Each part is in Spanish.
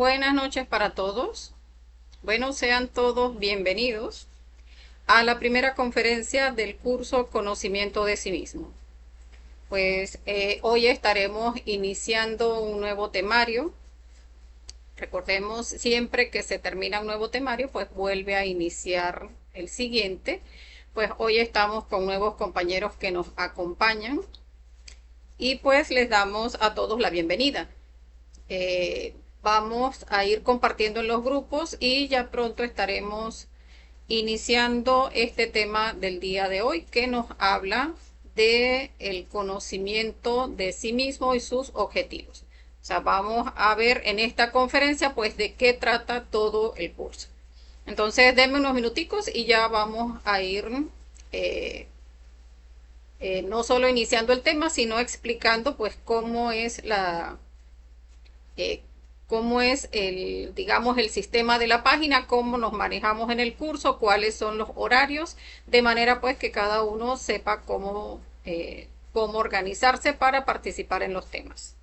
Buenas noches para todos. Bueno, sean todos bienvenidos a la primera conferencia del curso Conocimiento de sí mismo. Hoy estaremos iniciando un nuevo temario. Recordemos siempre que se termina un nuevo temario, pues vuelve a iniciar el siguiente. Pues hoy estamos con nuevos compañeros que nos acompañan y pues les damos a todos la bienvenida. Vamos a ir compartiendo en los grupos y ya pronto estaremos iniciando este tema del día de hoy que nos habla de el conocimiento de sí mismo y sus objetivos. O sea, vamos a ver en esta conferencia pues de qué trata todo el curso. Entonces, denme unos minuticos y ya vamos a ir eh, no solo iniciando el tema, sino explicando pues eh, cómo es digamos, el sistema de la página, cómo nos manejamos en el curso, cuáles son los horarios, de manera pues que cada uno sepa cómo organizarse para participar en los temas.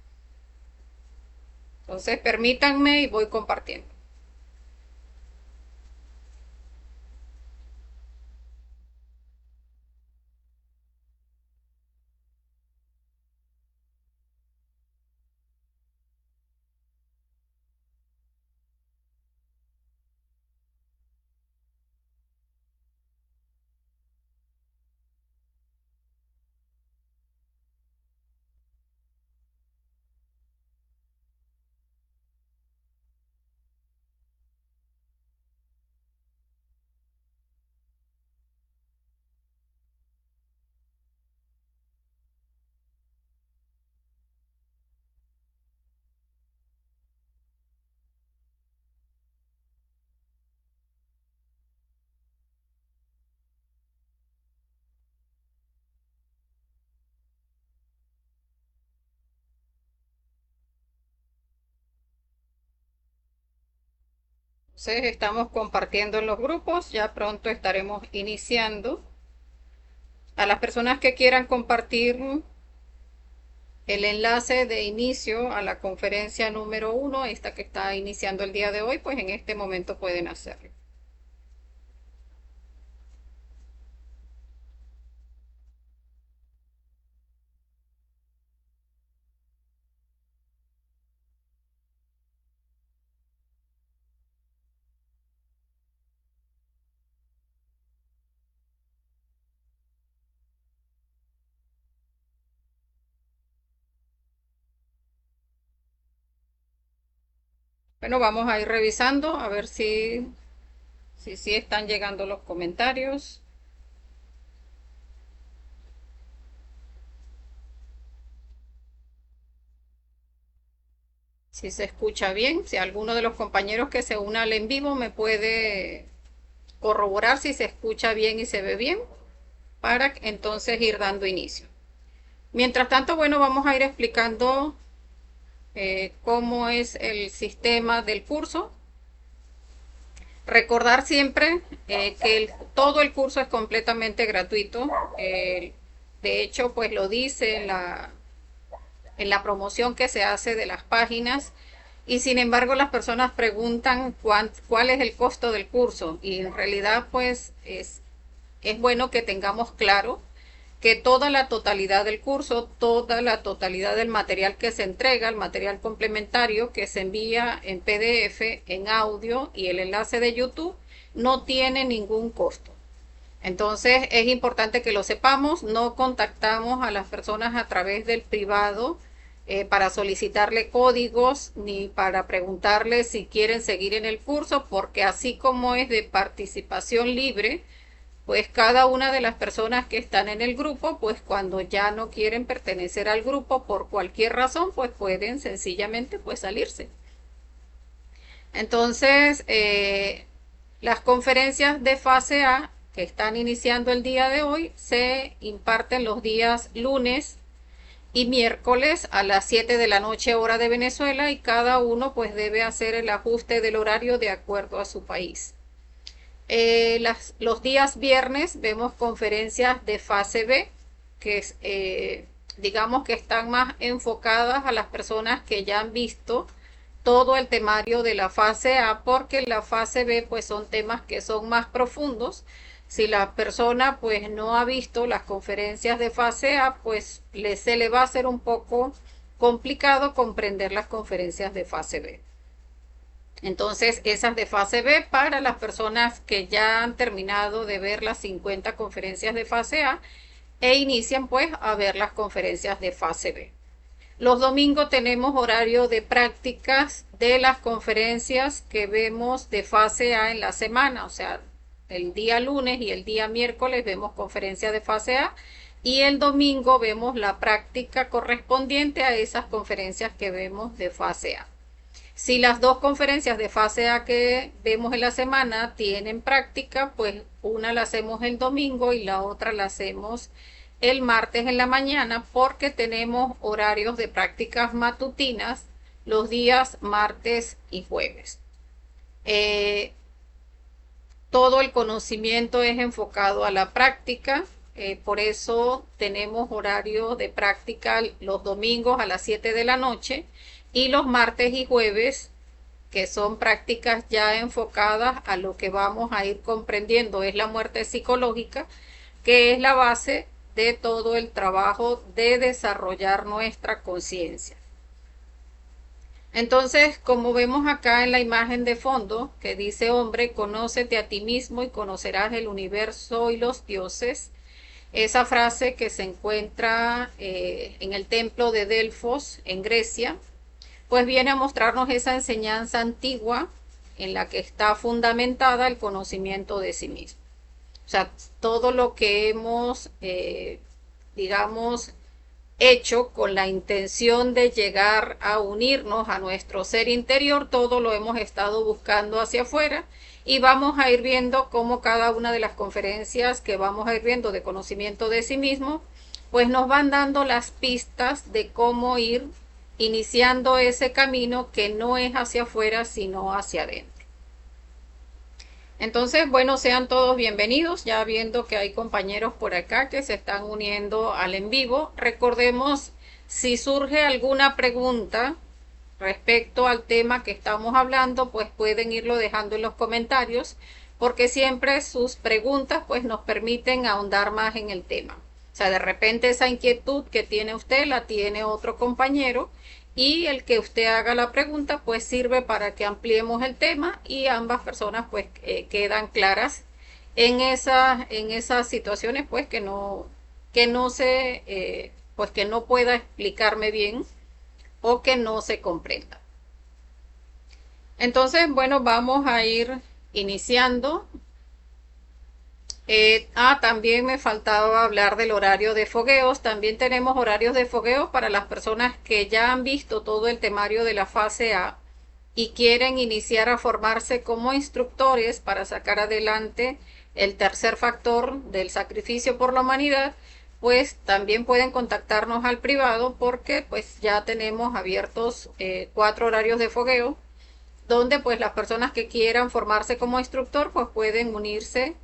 Entonces, permítanme y voy compartiendo. Entonces, estamos compartiendo en los grupos, ya pronto estaremos iniciando. A las personas que quieran compartir el enlace de inicio a la conferencia número 1, esta que está iniciando el día de hoy, pues en este momento pueden hacerlo. Bueno, vamos a ir revisando a ver si están llegando los comentarios. Si se escucha bien, si alguno de los compañeros que se una al en vivo me puede corroborar si se escucha bien y se ve bien, para entonces ir dando inicio. Mientras tanto, bueno, vamos a ir explicando cómo es el sistema del curso. Recordar siempre que todo el curso es completamente gratuito. De hecho, pues lo dice en la promoción que se hace de las páginas. Y sin embargo, las personas preguntan cuál es el costo del curso. Y en realidad, pues es bueno que tengamos claro que toda la totalidad del curso, toda la totalidad del material que se entrega, el material complementario que se envía en PDF, en audio y el enlace de YouTube, no tiene ningún costo. Entonces es importante que lo sepamos, no contactamos a las personas a través del privado para solicitarle códigos ni para preguntarle si quieren seguir en el curso, porque así como es de participación libre, pues cada una de las personas que están en el grupo, pues cuando ya no quieren pertenecer al grupo por cualquier razón, pues pueden sencillamente pues salirse. Entonces, las conferencias de fase A que están iniciando el día de hoy se imparten los días lunes y miércoles a las 7 de la noche hora de Venezuela, y cada uno pues debe hacer el ajuste del horario de acuerdo a su país. Los días viernes vemos conferencias de fase B, que digamos que están más enfocadas a las personas que ya han visto todo el temario de la fase A, porque la fase B pues son temas que son más profundos. Si la persona pues no ha visto las conferencias de fase A, pues se le va a hacer un poco complicado comprender las conferencias de fase B. Entonces, esas de fase B para las personas que ya han terminado de ver las 50 conferencias de fase A e inician pues a ver las conferencias de fase B. Los domingos tenemos horario de prácticas de las conferencias que vemos de fase A en la semana, o sea, el día lunes y el día miércoles vemos conferencia de fase A y el domingo vemos la práctica correspondiente a esas conferencias que vemos de fase A. Si las dos conferencias de fase A que vemos en la semana tienen práctica, pues una la hacemos el domingo y la otra la hacemos el martes en la mañana, porque tenemos horarios de prácticas matutinas los días martes y jueves. Todo el conocimiento es enfocado a la práctica, por eso tenemos horario de práctica los domingos a las 7 de la noche y los martes y jueves, que son prácticas ya enfocadas a lo que vamos a ir comprendiendo, es la muerte psicológica, que es la base de todo el trabajo de desarrollar nuestra conciencia. Entonces, como vemos acá en la imagen de fondo, que dice: hombre, conócete a ti mismo y conocerás el universo y los dioses. Esa frase que se encuentra en el templo de Delfos, en Grecia, pues viene a mostrarnos esa enseñanza antigua en la que está fundamentada el conocimiento de sí mismo. O sea, todo lo que hemos, digamos, hecho con la intención de llegar a unirnos a nuestro ser interior, todo lo hemos estado buscando hacia afuera, y vamos a ir viendo cómo cada una de las conferencias que vamos a ir viendo de conocimiento de sí mismo, pues nos van dando las pistas de cómo ir iniciando ese camino que no es hacia afuera, sino hacia adentro. Entonces, bueno, sean todos bienvenidos, ya viendo que hay compañeros por acá que se están uniendo al en vivo. Recordemos, si surge alguna pregunta respecto al tema que estamos hablando, pues pueden irlo dejando en los comentarios, porque siempre sus preguntas pues nos permiten ahondar más en el tema. O sea, de repente esa inquietud que tiene usted la tiene otro compañero, y el que usted haga la pregunta pues sirve para que ampliemos el tema y ambas personas pues quedan claras en esas situaciones pues que no se pues que no pueda explicarme bien o que no se comprenda. Entonces, bueno, vamos a ir iniciando. También me faltaba hablar del horario de fogueos. También tenemos horarios de fogueo para las personas que ya han visto todo el temario de la fase A y quieren iniciar a formarse como instructores para sacar adelante el tercer factor del sacrificio por la humanidad. Pues también pueden contactarnos al privado, porque pues ya tenemos abiertos 4 horarios de fogueo, donde pues las personas que quieran formarse como instructor pues pueden unirse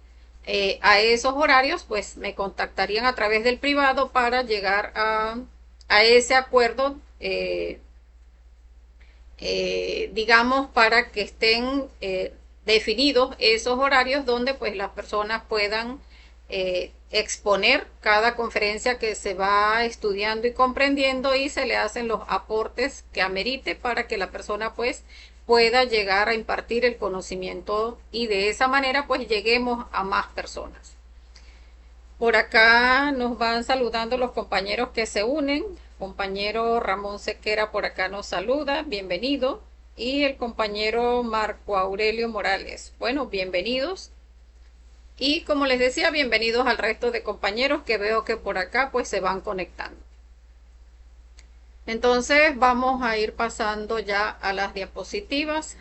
a esos horarios. Pues me contactarían a través del privado para llegar a ese acuerdo, digamos, para que estén definidos esos horarios donde pues las personas puedan exponer cada conferencia que se va estudiando y comprendiendo, y se le hacen los aportes que amerite para que la persona pues pueda llegar a impartir el conocimiento, y de esa manera pues lleguemos a más personas. Por acá nos van saludando los compañeros que se unen. Compañero Ramón Sequera por acá nos saluda, bienvenido. Y el compañero Marco Aurelio Morales, bueno, bienvenidos. Y como les decía, bienvenidos al resto de compañeros que veo que por acá pues se van conectando. Entonces vamos a ir pasando ya a las diapositivas.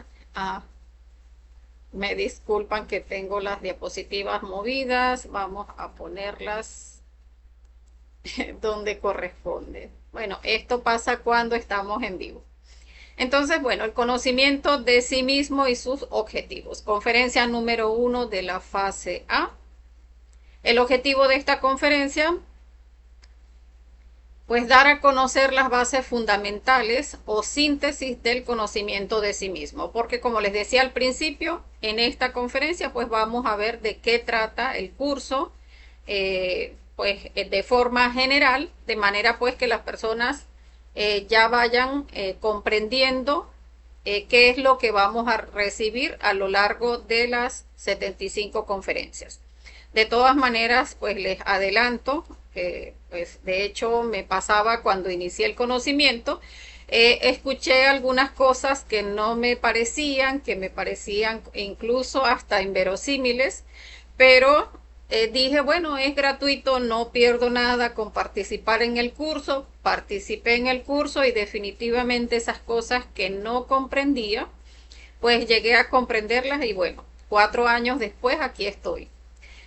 Me disculpan que tengo las diapositivas movidas. Vamos a ponerlas donde corresponde. Bueno, esto pasa cuando estamos en vivo. Entonces, bueno, el conocimiento de sí mismo y sus objetivos. Conferencia número 1 de la fase A. El objetivo de esta conferencia pues dar a conocer las bases fundamentales o síntesis del conocimiento de sí mismo. Porque como les decía al principio, en esta conferencia pues vamos a ver de qué trata el curso, pues de forma general, de manera pues que las personas ya vayan comprendiendo qué es lo que vamos a recibir a lo largo de las 75 conferencias. De todas maneras, pues les adelanto que, pues, de hecho me pasaba cuando inicié el conocimiento, escuché algunas cosas que no me parecían, que me parecían incluso hasta inverosímiles, pero dije, bueno, es gratuito, no pierdo nada con participar en el curso. Participé en el curso y definitivamente esas cosas que no comprendía, pues llegué a comprenderlas y bueno, 4 años después aquí estoy.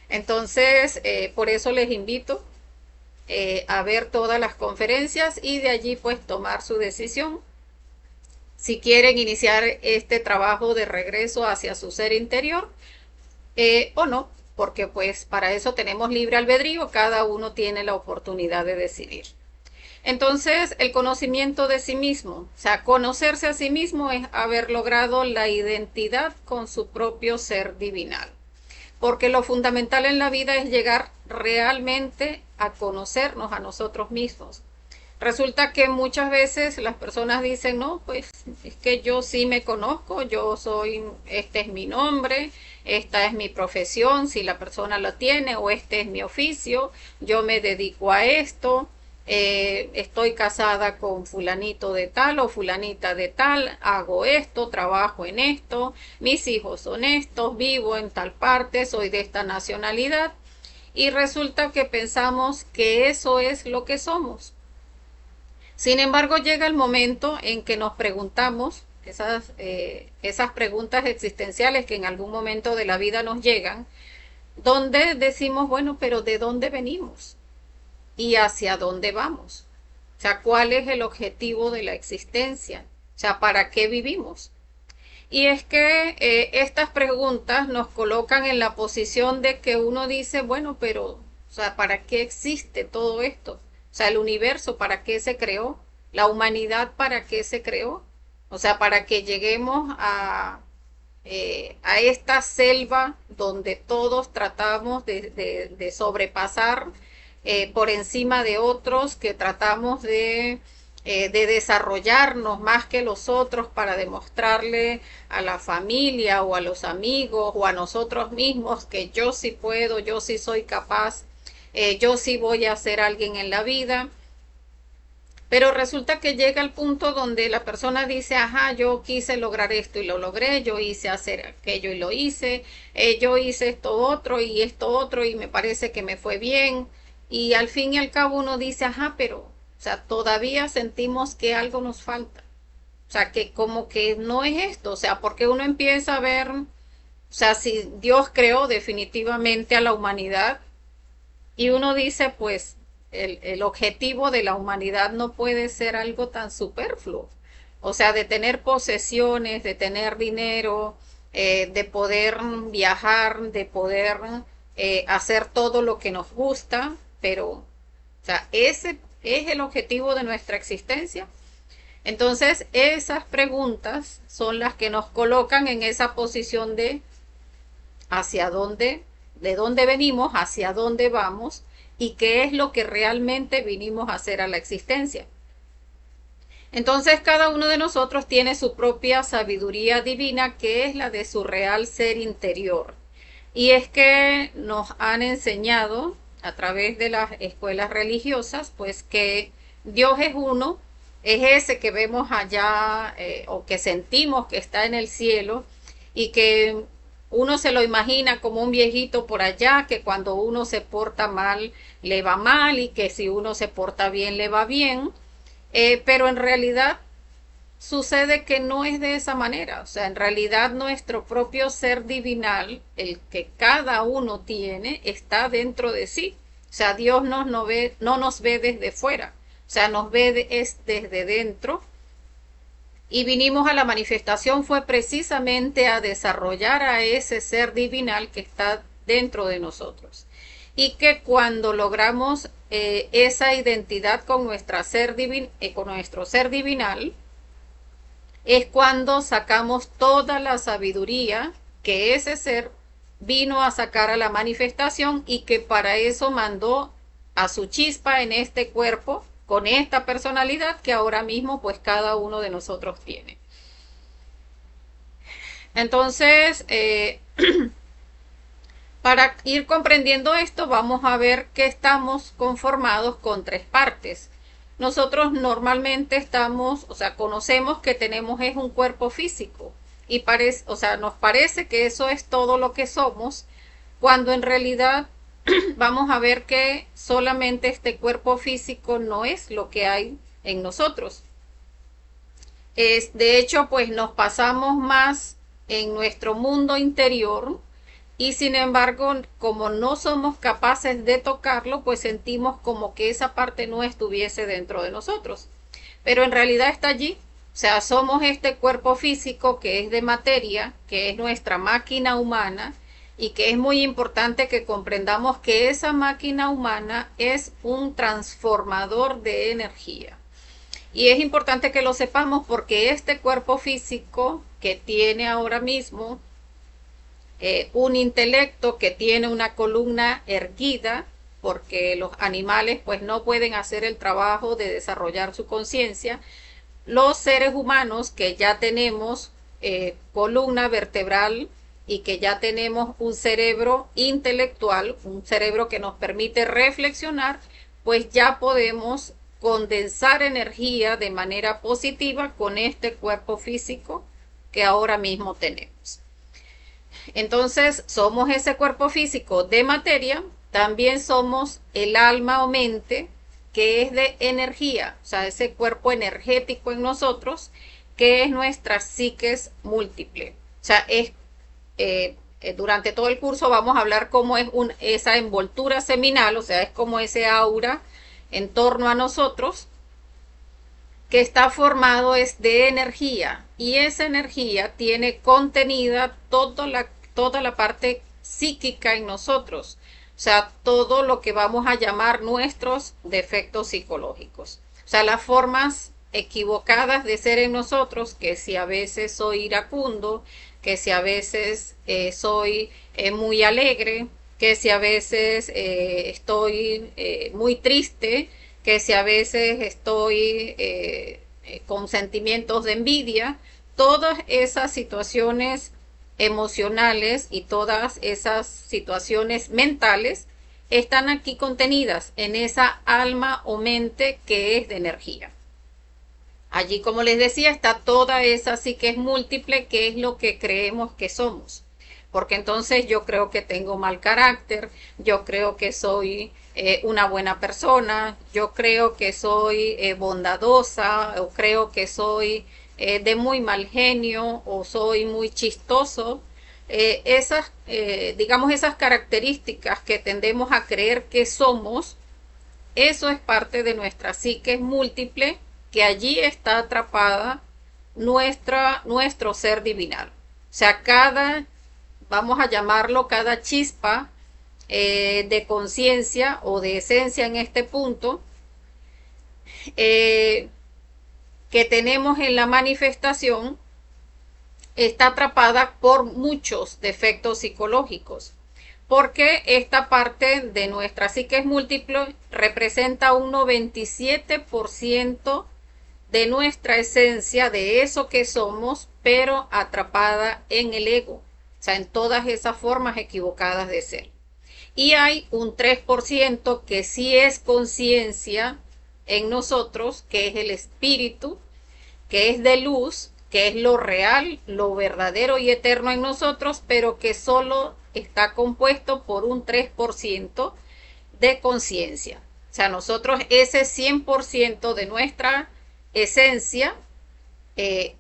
Entonces, por eso les invito a ver todas las conferencias y de allí pues tomar su decisión si quieren iniciar este trabajo de regreso hacia su ser interior o no, porque pues para eso tenemos libre albedrío, cada uno tiene la oportunidad de decidir. Entonces, el conocimiento de sí mismo, o sea, conocerse a sí mismo es haber logrado la identidad con su propio ser divinal. Porque lo fundamental en la vida es llegar realmente a conocernos a nosotros mismos. Resulta que muchas veces las personas dicen, no, pues es que yo sí me conozco, yo soy, este es mi nombre, esta es mi profesión, si la persona la tiene, o este es mi oficio, yo me dedico a esto, estoy casada con fulanito de tal o fulanita de tal, hago esto, trabajo en esto, mis hijos son estos, vivo en tal parte, soy de esta nacionalidad, y resulta que pensamos que eso es lo que somos. Sin embargo, llega el momento en que nos preguntamos esas preguntas existenciales que en algún momento de la vida nos llegan, donde decimos, bueno, pero ¿de dónde venimos? ¿Y hacia dónde vamos? O sea, ¿cuál es el objetivo de la existencia? O sea, ¿para qué vivimos? Y es que estas preguntas nos colocan en la posición de que uno dice, bueno, pero, o sea, ¿para qué existe todo esto? O sea, el universo, ¿para qué se creó? La humanidad, ¿para qué se creó? O sea, para que lleguemos a esta selva donde todos tratamos de sobrepasar por encima de otros, que tratamos de desarrollarnos más que los otros para demostrarle a la familia o a los amigos o a nosotros mismos que yo sí puedo, yo sí soy capaz, yo sí voy a ser alguien en la vida. Pero resulta que llega el punto donde la persona dice, ajá, yo quise lograr esto y lo logré, yo hice hacer aquello y lo hice, yo hice esto otro y me parece que me fue bien. Y al fin y al cabo uno dice, ajá, pero, o sea, todavía sentimos que algo nos falta. O sea, que como que no es esto, o sea, porque uno empieza a ver, o sea, si Dios creó definitivamente a la humanidad y uno dice, pues, el objetivo de la humanidad no puede ser algo tan superfluo. O sea, de tener posesiones, de tener dinero, de poder viajar, de poder hacer todo lo que nos gusta, pero, o sea, ese es el objetivo de nuestra existencia. Entonces, esas preguntas son las que nos colocan en esa posición de hacia dónde, de dónde venimos, hacia dónde vamos y qué es lo que realmente vinimos a hacer a la existencia. Entonces cada uno de nosotros tiene su propia sabiduría divina, que es la de su real ser interior. Y es que nos han enseñado a través de las escuelas religiosas, pues que Dios es uno, es ese que vemos allá o que sentimos que está en el cielo y que uno se lo imagina como un viejito por allá, que cuando uno se porta mal le va mal y que si uno se porta bien le va bien, pero en realidad sucede que no es de esa manera. O sea, en realidad nuestro propio ser divinal, el que cada uno tiene, está dentro de sí. O sea, Dios no nos ve desde fuera, o sea, nos ve desde dentro. Y vinimos a la manifestación fue precisamente a desarrollar a ese ser divinal que está dentro de nosotros. Y que cuando logramos esa identidad con, con nuestro ser divinal, es cuando sacamos toda la sabiduría que ese ser vino a sacar a la manifestación y que para eso mandó a su chispa en este cuerpo con esta personalidad que ahora mismo pues cada uno de nosotros tiene. Entonces, para ir comprendiendo esto, vamos a ver que estamos conformados con tres partes. Nosotros normalmente conocemos que tenemos es un cuerpo físico y nos parece que eso es todo lo que somos, cuando en realidad vamos a ver que solamente este cuerpo físico no es lo que hay en nosotros. De hecho, pues nos pasamos más en nuestro mundo interior y sin embargo, como no somos capaces de tocarlo, pues sentimos como que esa parte no estuviese dentro de nosotros. Pero en realidad está allí. O sea, somos este cuerpo físico que es de materia, que es nuestra máquina humana, y que es muy importante que comprendamos que esa máquina humana es un transformador de energía. Y es importante que lo sepamos porque este cuerpo físico que tiene ahora mismo un intelecto, que tiene una columna erguida, porque los animales pues no pueden hacer el trabajo de desarrollar su conciencia, los seres humanos que ya tenemos columna vertebral y que ya tenemos un cerebro intelectual, un cerebro que nos permite reflexionar, pues ya podemos condensar energía de manera positiva con este cuerpo físico que ahora mismo tenemos. Entonces, somos ese cuerpo físico de materia, también somos el alma o mente, que es de energía, o sea, ese cuerpo energético en nosotros, que es nuestra psiquis múltiple. O sea, durante todo el curso vamos a hablar cómo es esa envoltura seminal, o sea, es como ese aura en torno a nosotros, que está formado es de energía, y esa energía tiene contenida toda la parte psíquica en nosotros, o sea, todo lo que vamos a llamar nuestros defectos psicológicos, o sea, las formas equivocadas de ser en nosotros, que si a veces soy iracundo, que si a veces soy muy alegre, que si a veces estoy muy triste, que si a veces estoy con sentimientos de envidia, todas esas situaciones emocionales y todas esas situaciones mentales están aquí contenidas en esa alma o mente que es de energía. Allí, como les decía, está toda esa psique múltiple, que es lo que creemos que somos. Porque entonces yo creo que tengo mal carácter, yo creo que soy una buena persona, yo creo que soy bondadosa, o creo que soy de muy mal genio, o soy muy chistoso. Digamos, esas características que tendemos a creer que somos, eso es parte de nuestra psique múltiple, que allí está atrapada nuestro ser divinal. O sea, vamos a llamarlo cada chispa de conciencia o de esencia en este punto, que tenemos en la manifestación, está atrapada por muchos defectos psicológicos, porque esta parte de nuestra psique múltiple representa un 97% de nuestra esencia, de eso que somos, pero atrapada en el ego, o sea, en todas esas formas equivocadas de ser. Y hay un 3% que sí es conciencia en nosotros, que es el espíritu, que es de luz, que es lo real, lo verdadero y eterno en nosotros, pero que solo está compuesto por un 3% de conciencia. O sea, nosotros ese 100% de nuestra esencia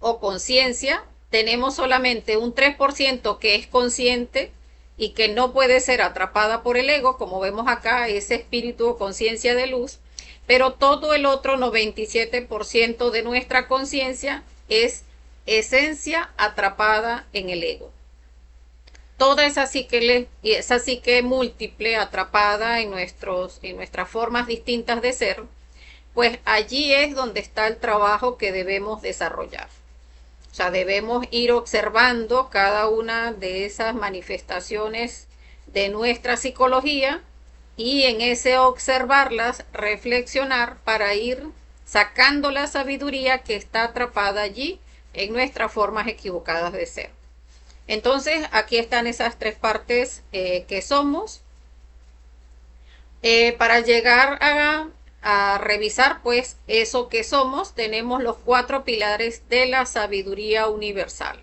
o conciencia, tenemos solamente un 3% que es consciente y que no puede ser atrapada por el ego, como vemos acá, ese espíritu o conciencia de luz, pero todo el otro 97% de nuestra conciencia es esencia atrapada en el ego. toda esa psique múltiple atrapada en nuestras formas distintas de ser, pues allí es donde está el trabajo que debemos desarrollar. O sea, debemos ir observando cada una de esas manifestaciones de nuestra psicología y en ese observarlas, reflexionar para ir sacando la sabiduría que está atrapada allí en nuestras formas equivocadas de ser. Entonces, aquí están esas tres partes que somos. Para llegar a revisar, pues, eso que somos, tenemos los 4 pilares de la sabiduría universal.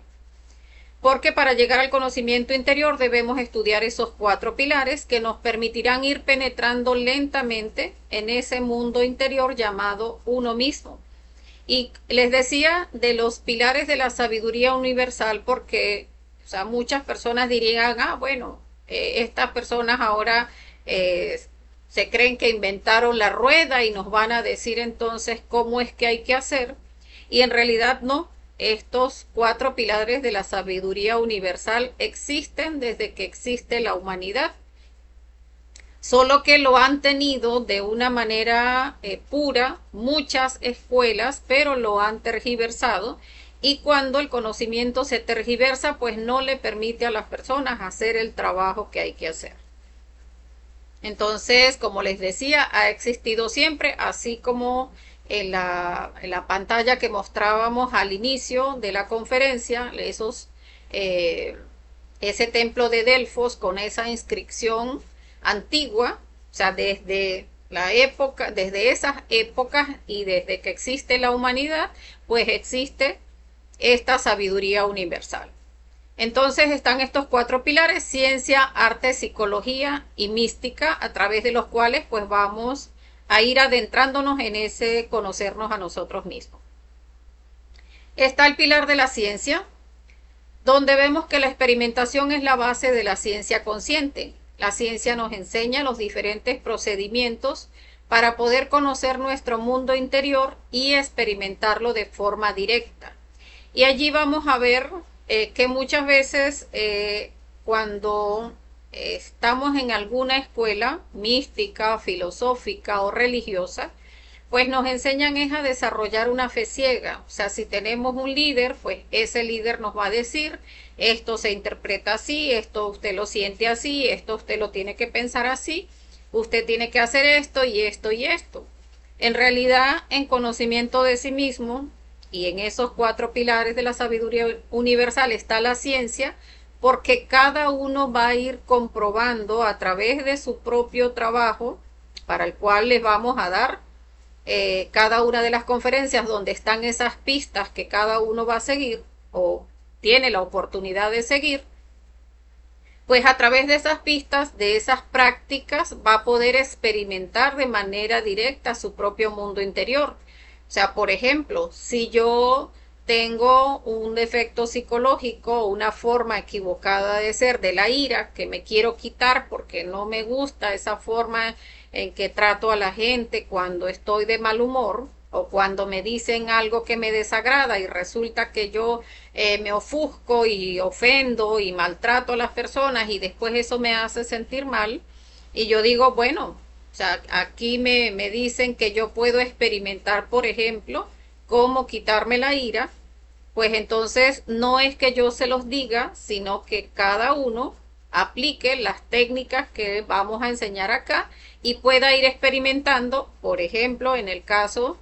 Porque para llegar al conocimiento interior debemos estudiar esos 4 pilares que nos permitirán ir penetrando lentamente en ese mundo interior llamado uno mismo. Y les decía de los pilares de la sabiduría universal porque, o sea, muchas personas dirían, bueno, estas personas ahora se creen que inventaron la rueda y nos van a decir entonces cómo es que hay que hacer. Y en realidad no. Estos 4 pilares de la sabiduría universal existen desde que existe la humanidad. Solo que lo han tenido de una manera pura muchas escuelas, pero lo han tergiversado. Y cuando el conocimiento se tergiversa, pues no le permite a las personas hacer el trabajo que hay que hacer. Entonces, como les decía, ha existido siempre, así como en la pantalla que mostrábamos al inicio de la conferencia, ese templo de Delfos con esa inscripción antigua, o sea, desde esas épocas y desde que existe la humanidad, pues existe esta sabiduría universal. Entonces están estos 4 pilares: ciencia, arte, psicología y mística, a través de los cuales pues vamos a ir adentrándonos en ese conocernos a nosotros mismos. Está el pilar de la ciencia, donde vemos que la experimentación es la base de la ciencia consciente. La ciencia nos enseña los diferentes procedimientos para poder conocer nuestro mundo interior y experimentarlo de forma directa. Y allí vamos a ver que muchas veces cuando estamos en alguna escuela mística, filosófica o religiosa, pues nos enseñan es a desarrollar una fe ciega. O sea, si tenemos un líder, pues ese líder nos va a decir, esto se interpreta así, esto usted lo siente así, esto usted lo tiene que pensar así, usted tiene que hacer esto y esto y esto. En realidad, en conocimiento de sí mismo y en esos 4 pilares de la sabiduría universal está la ciencia, porque cada uno va a ir comprobando a través de su propio trabajo, para el cual les vamos a dar cada una de las conferencias donde están esas pistas que cada uno va a seguir o tiene la oportunidad de seguir, pues a través de esas pistas, de esas prácticas, va a poder experimentar de manera directa su propio mundo interior. O sea, por ejemplo, si yo tengo un defecto psicológico, una forma equivocada de ser de la ira que me quiero quitar porque no me gusta esa forma en que trato a la gente cuando estoy de mal humor o cuando me dicen algo que me desagrada y resulta que yo me ofusco y ofendo y maltrato a las personas y después eso me hace sentir mal y yo digo, bueno, o sea, aquí me dicen que yo puedo experimentar, por ejemplo, cómo quitarme la ira, pues entonces no es que yo se los diga, sino que cada uno aplique las técnicas que vamos a enseñar acá y pueda ir experimentando. Por ejemplo, en el caso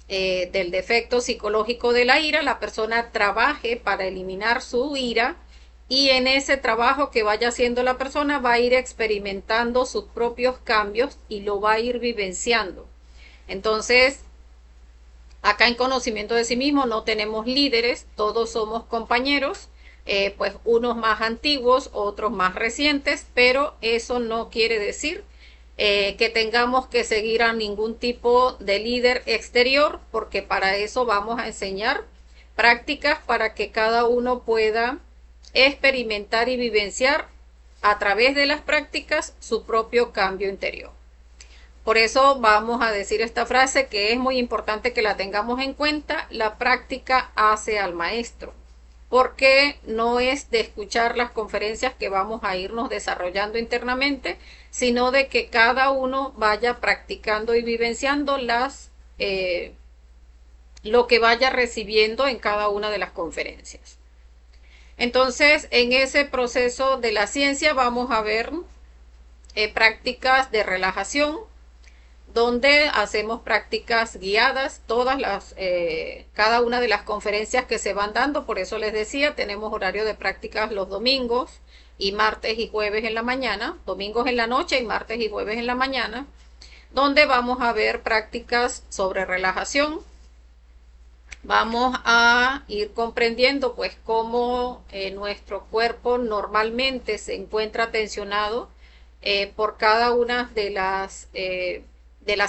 del defecto psicológico de la ira, la persona trabaje para eliminar su ira y en ese trabajo que vaya haciendo la persona va a ir experimentando sus propios cambios y lo va a ir vivenciando. Entonces, acá en conocimiento de sí mismo no tenemos líderes, todos somos compañeros, pues unos más antiguos, otros más recientes, pero eso no quiere decir que tengamos que seguir a ningún tipo de líder exterior, porque para eso vamos a enseñar prácticas para que cada uno pueda experimentar y vivenciar a través de las prácticas su propio cambio interior. Por eso vamos a decir esta frase que es muy importante que la tengamos en cuenta: la práctica hace al maestro. porque no es de escuchar las conferencias que vamos a irnos desarrollando internamente, sino de que cada uno vaya practicando y vivenciando lo que vaya recibiendo en cada una de las conferencias. Entonces, en ese proceso de la ciencia vamos a ver prácticas de relajación, donde hacemos prácticas guiadas, cada una de las conferencias que se van dando. Por eso les decía, tenemos horario de prácticas los domingos y martes y jueves en la mañana, domingos en la noche y martes y jueves en la mañana, donde vamos a ver prácticas sobre relajación. Vamos a ir comprendiendo pues cómo nuestro cuerpo normalmente se encuentra tensionado por cada una de las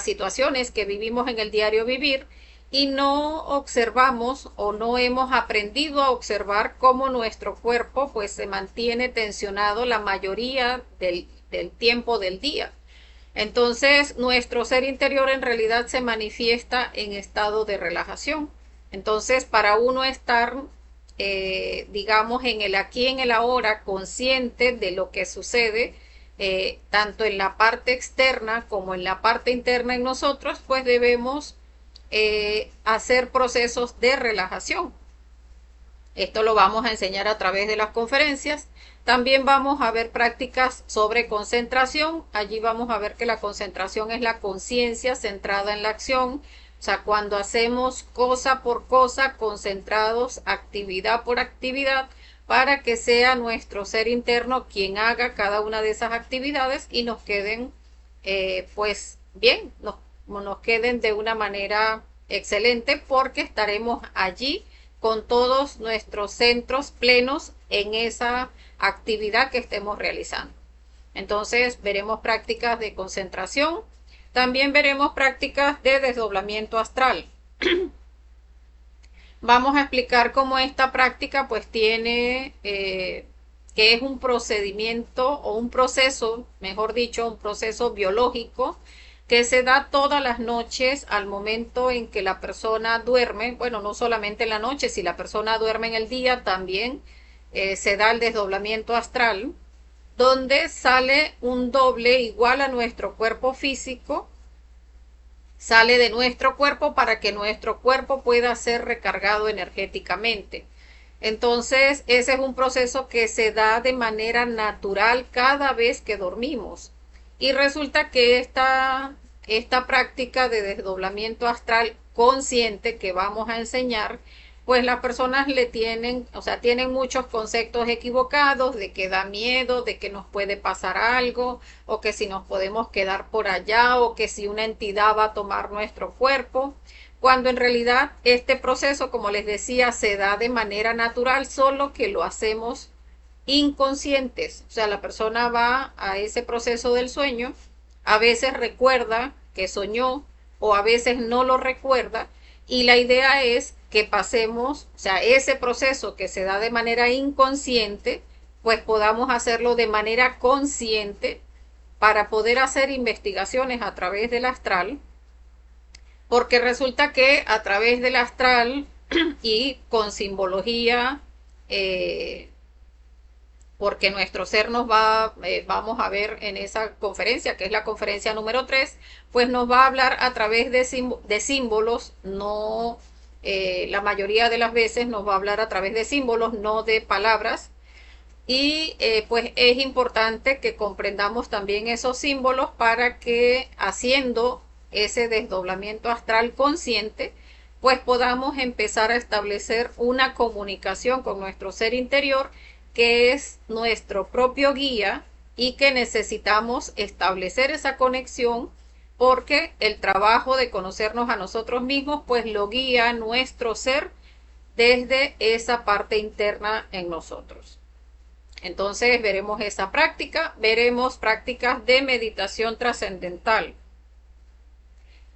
situaciones que vivimos en el diario vivir, y no observamos o no hemos aprendido a observar cómo nuestro cuerpo pues se mantiene tensionado la mayoría del tiempo del día. Entonces, nuestro ser interior en realidad se manifiesta en estado de relajación. Entonces, para uno estar, digamos, en el aquí y en el ahora, consciente de lo que sucede, tanto en la parte externa como en la parte interna en nosotros, pues debemos hacer procesos de relajación. Esto lo vamos a enseñar a través de las conferencias. También vamos a ver prácticas sobre concentración. Allí vamos a ver que la concentración es la conciencia centrada en la acción. O sea, cuando hacemos cosa por cosa, concentrados, actividad por actividad, para que sea nuestro ser interno quien haga cada una de esas actividades y nos queden, pues bien, nos queden de una manera excelente, porque estaremos allí con todos nuestros centros plenos en esa actividad que estemos realizando. Entonces veremos prácticas de concentración, también veremos prácticas de desdoblamiento astral. Vamos a explicar cómo esta práctica pues tiene, que es un procedimiento o un proceso, mejor dicho, un proceso biológico que se da todas las noches al momento en que la persona duerme. Bueno, no solamente en la noche, si la persona duerme en el día también se da el desdoblamiento astral, donde sale un doble igual a nuestro cuerpo físico, sale de nuestro cuerpo para que nuestro cuerpo pueda ser recargado energéticamente. Entonces, ese es un proceso que se da de manera natural cada vez que dormimos. Y resulta que esta práctica de desdoblamiento astral consciente que vamos a enseñar, pues las personas tienen muchos conceptos equivocados de que da miedo, de que nos puede pasar algo, o que si nos podemos quedar por allá, o que si una entidad va a tomar nuestro cuerpo, cuando en realidad este proceso, como les decía, se da de manera natural, solo que lo hacemos inconscientes. O sea, la persona va a ese proceso del sueño, a veces recuerda que soñó o a veces no lo recuerda, y la idea es que pasemos, o sea, ese proceso que se da de manera inconsciente, pues podamos hacerlo de manera consciente para poder hacer investigaciones a través del astral, porque resulta que a través del astral y con simbología, porque nuestro ser vamos a ver en esa conferencia, que es la conferencia número 3, pues nos va a hablar a través de símbolos, no, la mayoría de las veces nos va a hablar a través de símbolos, no de palabras, y pues es importante que comprendamos también esos símbolos para que, haciendo ese desdoblamiento astral consciente, pues podamos empezar a establecer una comunicación con nuestro ser interior, que es nuestro propio guía, y que necesitamos establecer esa conexión, porque el trabajo de conocernos a nosotros mismos pues lo guía nuestro ser desde esa parte interna en nosotros. Entonces veremos esa práctica, veremos prácticas de meditación trascendental.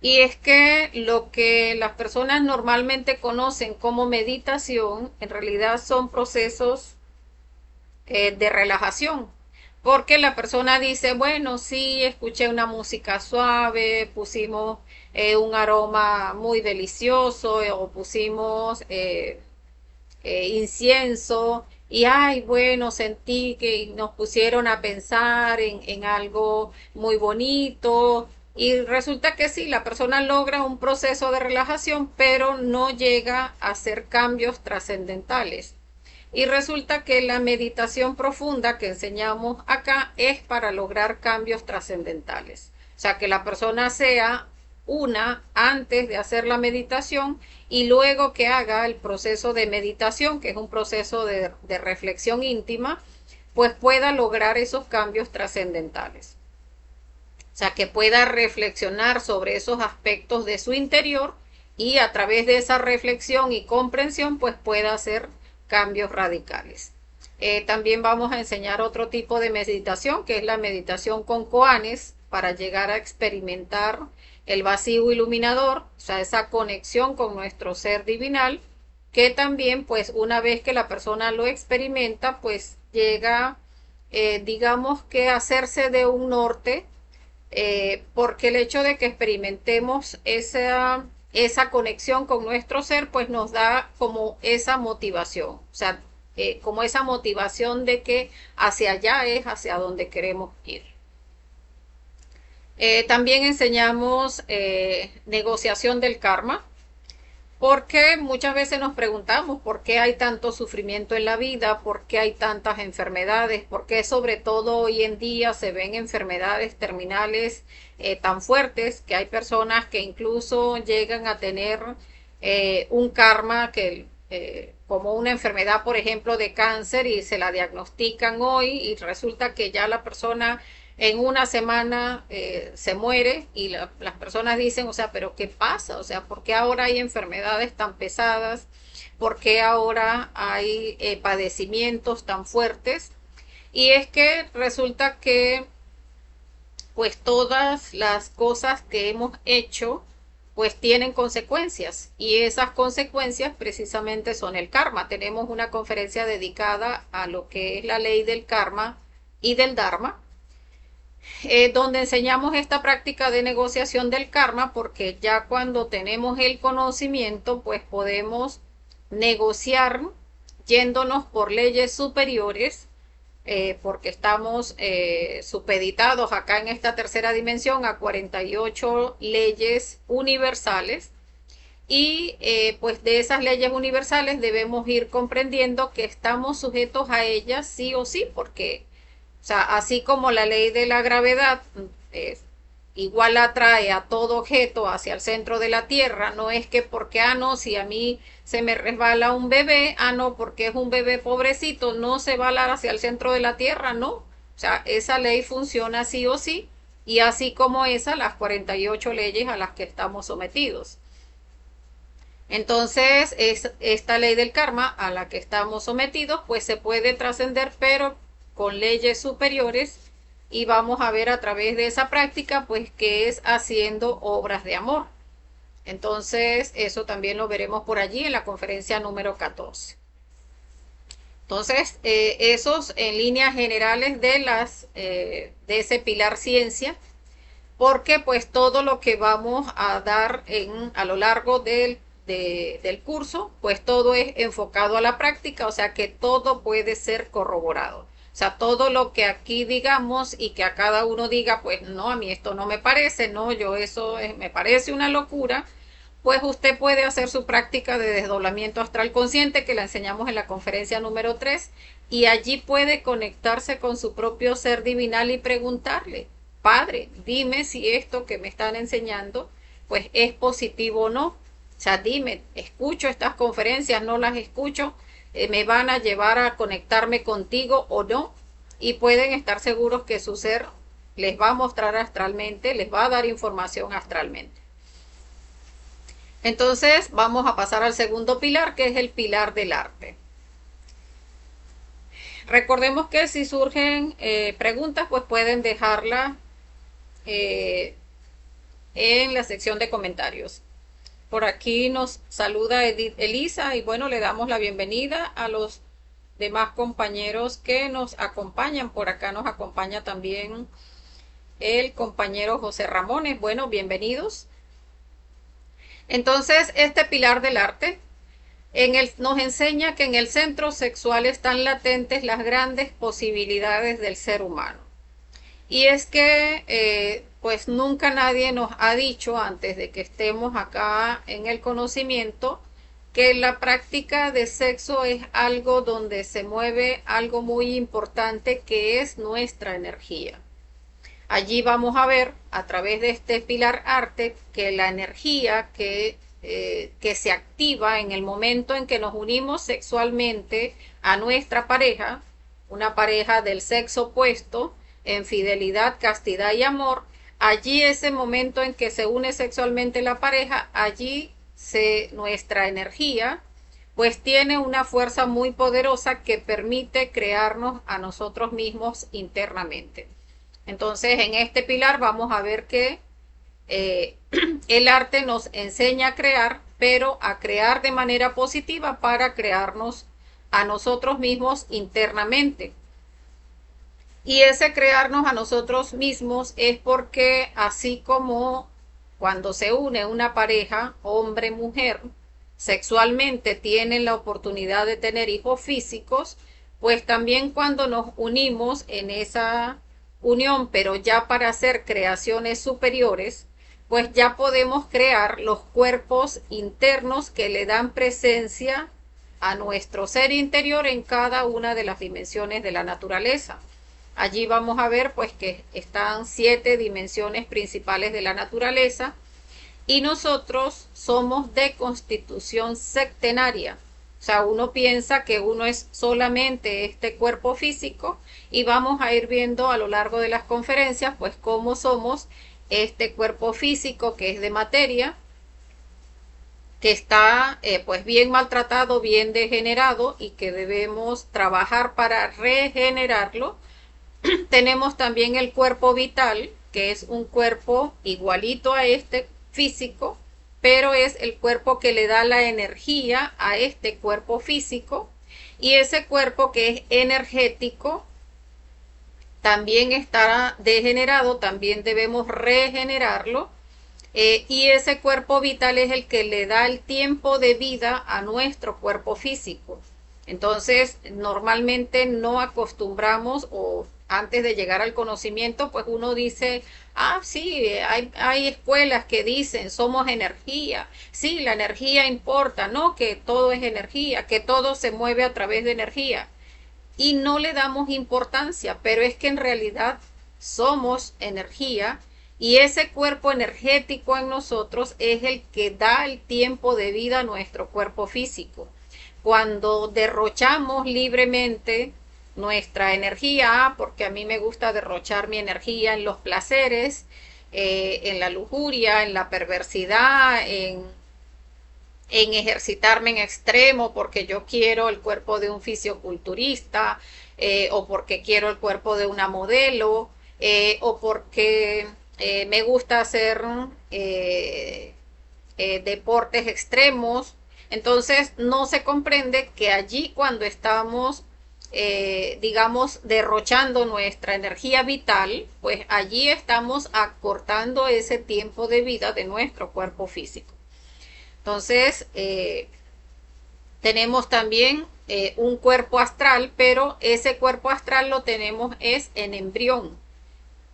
Y es que lo que las personas normalmente conocen como meditación, en realidad son procesos de relajación. Porque la persona dice, bueno, sí, escuché una música suave, pusimos un aroma muy delicioso, o pusimos incienso y, ay, bueno, sentí que nos pusieron a pensar en algo muy bonito. Y resulta que sí, la persona logra un proceso de relajación, pero no llega a hacer cambios trascendentales. Y resulta que la meditación profunda que enseñamos acá es para lograr cambios trascendentales. O sea, que la persona sea una antes de hacer la meditación y luego que haga el proceso de meditación, que es un proceso de reflexión íntima, pues pueda lograr esos cambios trascendentales. O sea, que pueda reflexionar sobre esos aspectos de su interior y a través de esa reflexión y comprensión, pues pueda hacer cambios radicales. También vamos a enseñar otro tipo de meditación, que es la meditación con koanes, para llegar a experimentar el vacío iluminador, o sea, esa conexión con nuestro ser divinal, que también, pues, una vez que la persona lo experimenta, pues llega, digamos que a hacerse de un norte, porque el hecho de que experimentemos esa conexión con nuestro ser, pues nos da como esa motivación, o sea, como esa motivación de que hacia allá es hacia donde queremos ir. También enseñamos negociación del karma, porque muchas veces nos preguntamos por qué hay tanto sufrimiento en la vida, por qué hay tantas enfermedades, por qué sobre todo hoy en día se ven enfermedades terminales tan fuertes que hay personas que incluso llegan a tener un karma que como una enfermedad, por ejemplo, de cáncer y se la diagnostican hoy y resulta que ya la persona en una semana se muere y las personas dicen, o sea, pero ¿qué pasa? O sea, ¿por qué ahora hay enfermedades tan pesadas? ¿Por qué ahora hay padecimientos tan fuertes? Y es que resulta que pues todas las cosas que hemos hecho pues tienen consecuencias y esas consecuencias precisamente son el karma. Tenemos una conferencia dedicada a lo que es la ley del karma y del dharma, donde enseñamos esta práctica de negociación del karma, porque ya cuando tenemos el conocimiento, pues podemos negociar yéndonos por leyes superiores, porque estamos supeditados acá en esta tercera dimensión a 48 leyes universales. Y pues de esas leyes universales debemos ir comprendiendo que estamos sujetos a ellas sí o sí, porque o sea, así como la ley de la gravedad igual atrae a todo objeto hacia el centro de la Tierra, no es que porque, no, si a mí se me resbala un bebé, no, porque es un bebé pobrecito, no se va a alar hacia el centro de la Tierra, no. O sea, esa ley funciona sí o sí, y así como esa, las 48 leyes a las que estamos sometidos. Entonces, esta ley del karma a la que estamos sometidos, pues se puede trascender, pero con leyes superiores, y vamos a ver a través de esa práctica, pues que es haciendo obras de amor. Entonces, eso también lo veremos por allí en la conferencia número 14. Entonces, esos en líneas generales de ese pilar ciencia, porque pues todo lo que vamos a dar a lo largo del curso, pues todo es enfocado a la práctica, o sea que todo puede ser corroborado. O sea, todo lo que aquí digamos y que a cada uno diga, pues no, a mí esto no me parece, no, yo eso me parece una locura, pues usted puede hacer su práctica de desdoblamiento astral consciente, que la enseñamos en la conferencia número 3, y allí puede conectarse con su propio ser divinal y preguntarle, Padre, dime si esto que me están enseñando, pues es positivo o no. O sea, dime, escucho estas conferencias, no las escucho, me van a llevar a conectarme contigo o no, y pueden estar seguros que su ser les va a mostrar astralmente, les va a dar información astralmente. Entonces vamos a pasar al segundo pilar, que es el pilar del arte. Recordemos que si surgen preguntas, pues pueden dejarlas en la sección de comentarios. Por aquí nos saluda Edith Elisa y bueno, le damos la bienvenida a los demás compañeros que nos acompañan. Por acá nos acompaña también el compañero José Ramones. Bueno, bienvenidos. Entonces, este pilar del arte Nos enseña que en el centro sexual están latentes las grandes posibilidades del ser humano. Y es que pues nunca nadie nos ha dicho antes de que estemos acá en el conocimiento que la práctica de sexo es algo donde se mueve algo muy importante que es nuestra energía. Allí vamos a ver a través de este pilar arte que la energía que se activa en el momento en que nos unimos sexualmente a nuestra pareja, una pareja del sexo opuesto, en fidelidad, castidad y amor, allí ese momento en que se une sexualmente la pareja, allí nuestra energía pues tiene una fuerza muy poderosa que permite crearnos a nosotros mismos internamente. Entonces, en este pilar vamos a ver que el arte nos enseña a crear, pero a crear de manera positiva para crearnos a nosotros mismos internamente. Y ese crearnos a nosotros mismos es porque así como cuando se une una pareja, hombre-mujer, sexualmente tienen la oportunidad de tener hijos físicos, pues también cuando nos unimos en esa unión, pero ya para hacer creaciones superiores, pues ya podemos crear los cuerpos internos que le dan presencia a nuestro ser interior en cada una de las dimensiones de la naturaleza. Allí vamos a ver pues que están 7 dimensiones principales de la naturaleza y nosotros somos de constitución septenaria. O sea, uno piensa que uno es solamente este cuerpo físico y vamos a ir viendo a lo largo de las conferencias pues cómo somos este cuerpo físico que es de materia, que está pues bien maltratado, bien degenerado y que debemos trabajar para regenerarlo. Tenemos también el cuerpo vital, que es un cuerpo igualito a este físico, pero es el cuerpo que le da la energía a este cuerpo físico. Y ese cuerpo que es energético también está degenerado, también debemos regenerarlo. Y ese cuerpo vital es el que le da el tiempo de vida a nuestro cuerpo físico. Entonces, normalmente no acostumbramos o antes de llegar al conocimiento, pues uno dice, ah, sí, hay escuelas que dicen, somos energía, sí, la energía importa, no, que todo es energía, que todo se mueve a través de energía. Y no le damos importancia, pero es que en realidad somos energía y ese cuerpo energético en nosotros es el que da el tiempo de vida a nuestro cuerpo físico. Cuando derrochamos libremente nuestra energía, porque a mí me gusta derrochar mi energía en los placeres, en la lujuria, en la perversidad, en ejercitarme en extremo porque yo quiero el cuerpo de un fisioculturista o porque quiero el cuerpo de una modelo o porque me gusta hacer deportes extremos. Entonces no se comprende que allí cuando estamos digamos, derrochando nuestra energía vital, pues allí estamos acortando ese tiempo de vida de nuestro cuerpo físico. Entonces, tenemos también un cuerpo astral, pero ese cuerpo astral lo tenemos es en embrión.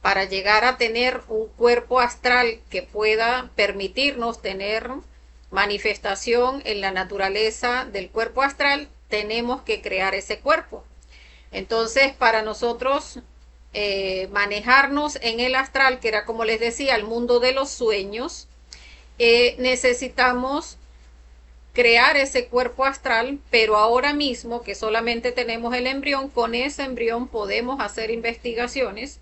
Para llegar a tener un cuerpo astral que pueda permitirnos tener manifestación en la naturaleza del cuerpo astral, tenemos que crear ese cuerpo. Entonces, para nosotros manejarnos en el astral, que era como les decía, el mundo de los sueños, necesitamos crear ese cuerpo astral, pero ahora mismo que solamente tenemos el embrión, con ese embrión podemos hacer investigaciones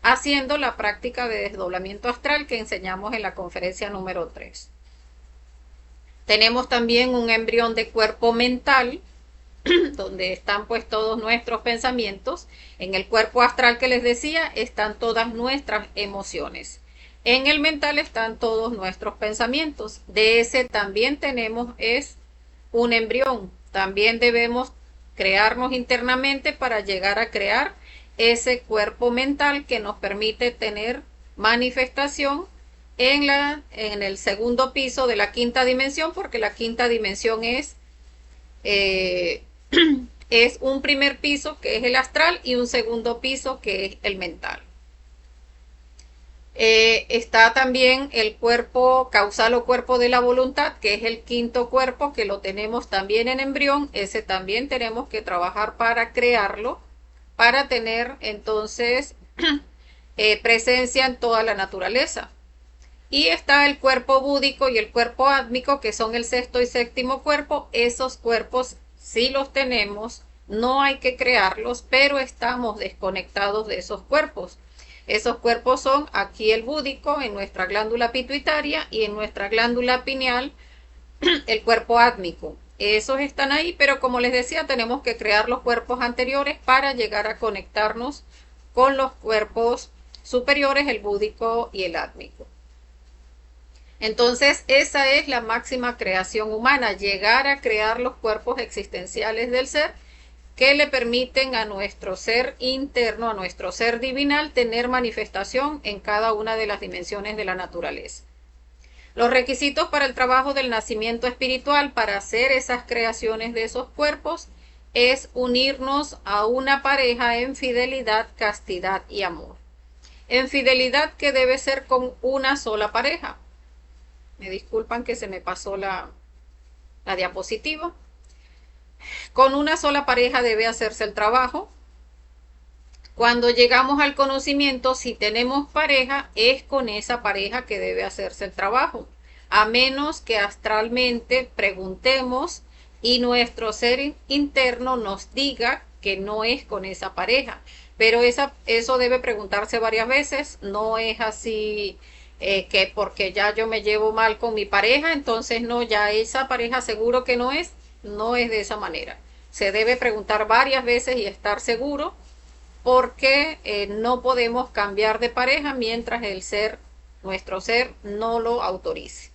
haciendo la práctica de desdoblamiento astral que enseñamos en la conferencia número 3. Tenemos también un embrión de cuerpo mental, donde están pues todos nuestros pensamientos. En el cuerpo astral que les decía están todas nuestras emociones. En el mental están todos nuestros pensamientos. De ese también tenemos es un embrión. También debemos crearnos internamente para llegar a crear ese cuerpo mental que nos permite tener manifestación en el segundo piso de la quinta dimensión, porque la quinta dimensión es eh, es un primer piso que es el astral y un segundo piso que es el mental. Está también el cuerpo causal o cuerpo de la voluntad, que es el quinto cuerpo, que lo tenemos también en embrión. Ese también tenemos que trabajar para crearlo, para tener entonces presencia en toda la naturaleza. Y está el cuerpo búdico y el cuerpo átmico, que son el sexto y séptimo cuerpo. Esos cuerpos sí los tenemos, no hay que crearlos, pero estamos desconectados de esos cuerpos. Esos cuerpos son aquí el búdico, en nuestra glándula pituitaria, y en nuestra glándula pineal, el cuerpo átmico. Esos están ahí, pero como les decía, tenemos que crear los cuerpos anteriores para llegar a conectarnos con los cuerpos superiores, el búdico y el átmico. Entonces, esa es la máxima creación humana, llegar a crear los cuerpos existenciales del ser que le permiten a nuestro ser interno, a nuestro ser divinal, tener manifestación en cada una de las dimensiones de la naturaleza. Los requisitos para el trabajo del nacimiento espiritual, para hacer esas creaciones de esos cuerpos, es unirnos a una pareja en fidelidad, castidad y amor. En fidelidad, que debe ser con una sola pareja. Me disculpan que se me pasó la diapositiva. Con una sola pareja debe hacerse el trabajo. Cuando llegamos al conocimiento, si tenemos pareja, es con esa pareja que debe hacerse el trabajo. A menos que astralmente preguntemos y nuestro ser interno nos diga que no es con esa pareja. Pero eso debe preguntarse varias veces. No es así que porque ya yo me llevo mal con mi pareja, entonces no, ya esa pareja seguro que no es. No es de esa manera. Se debe preguntar varias veces y estar seguro, porque no podemos cambiar de pareja mientras nuestro ser no lo autorice.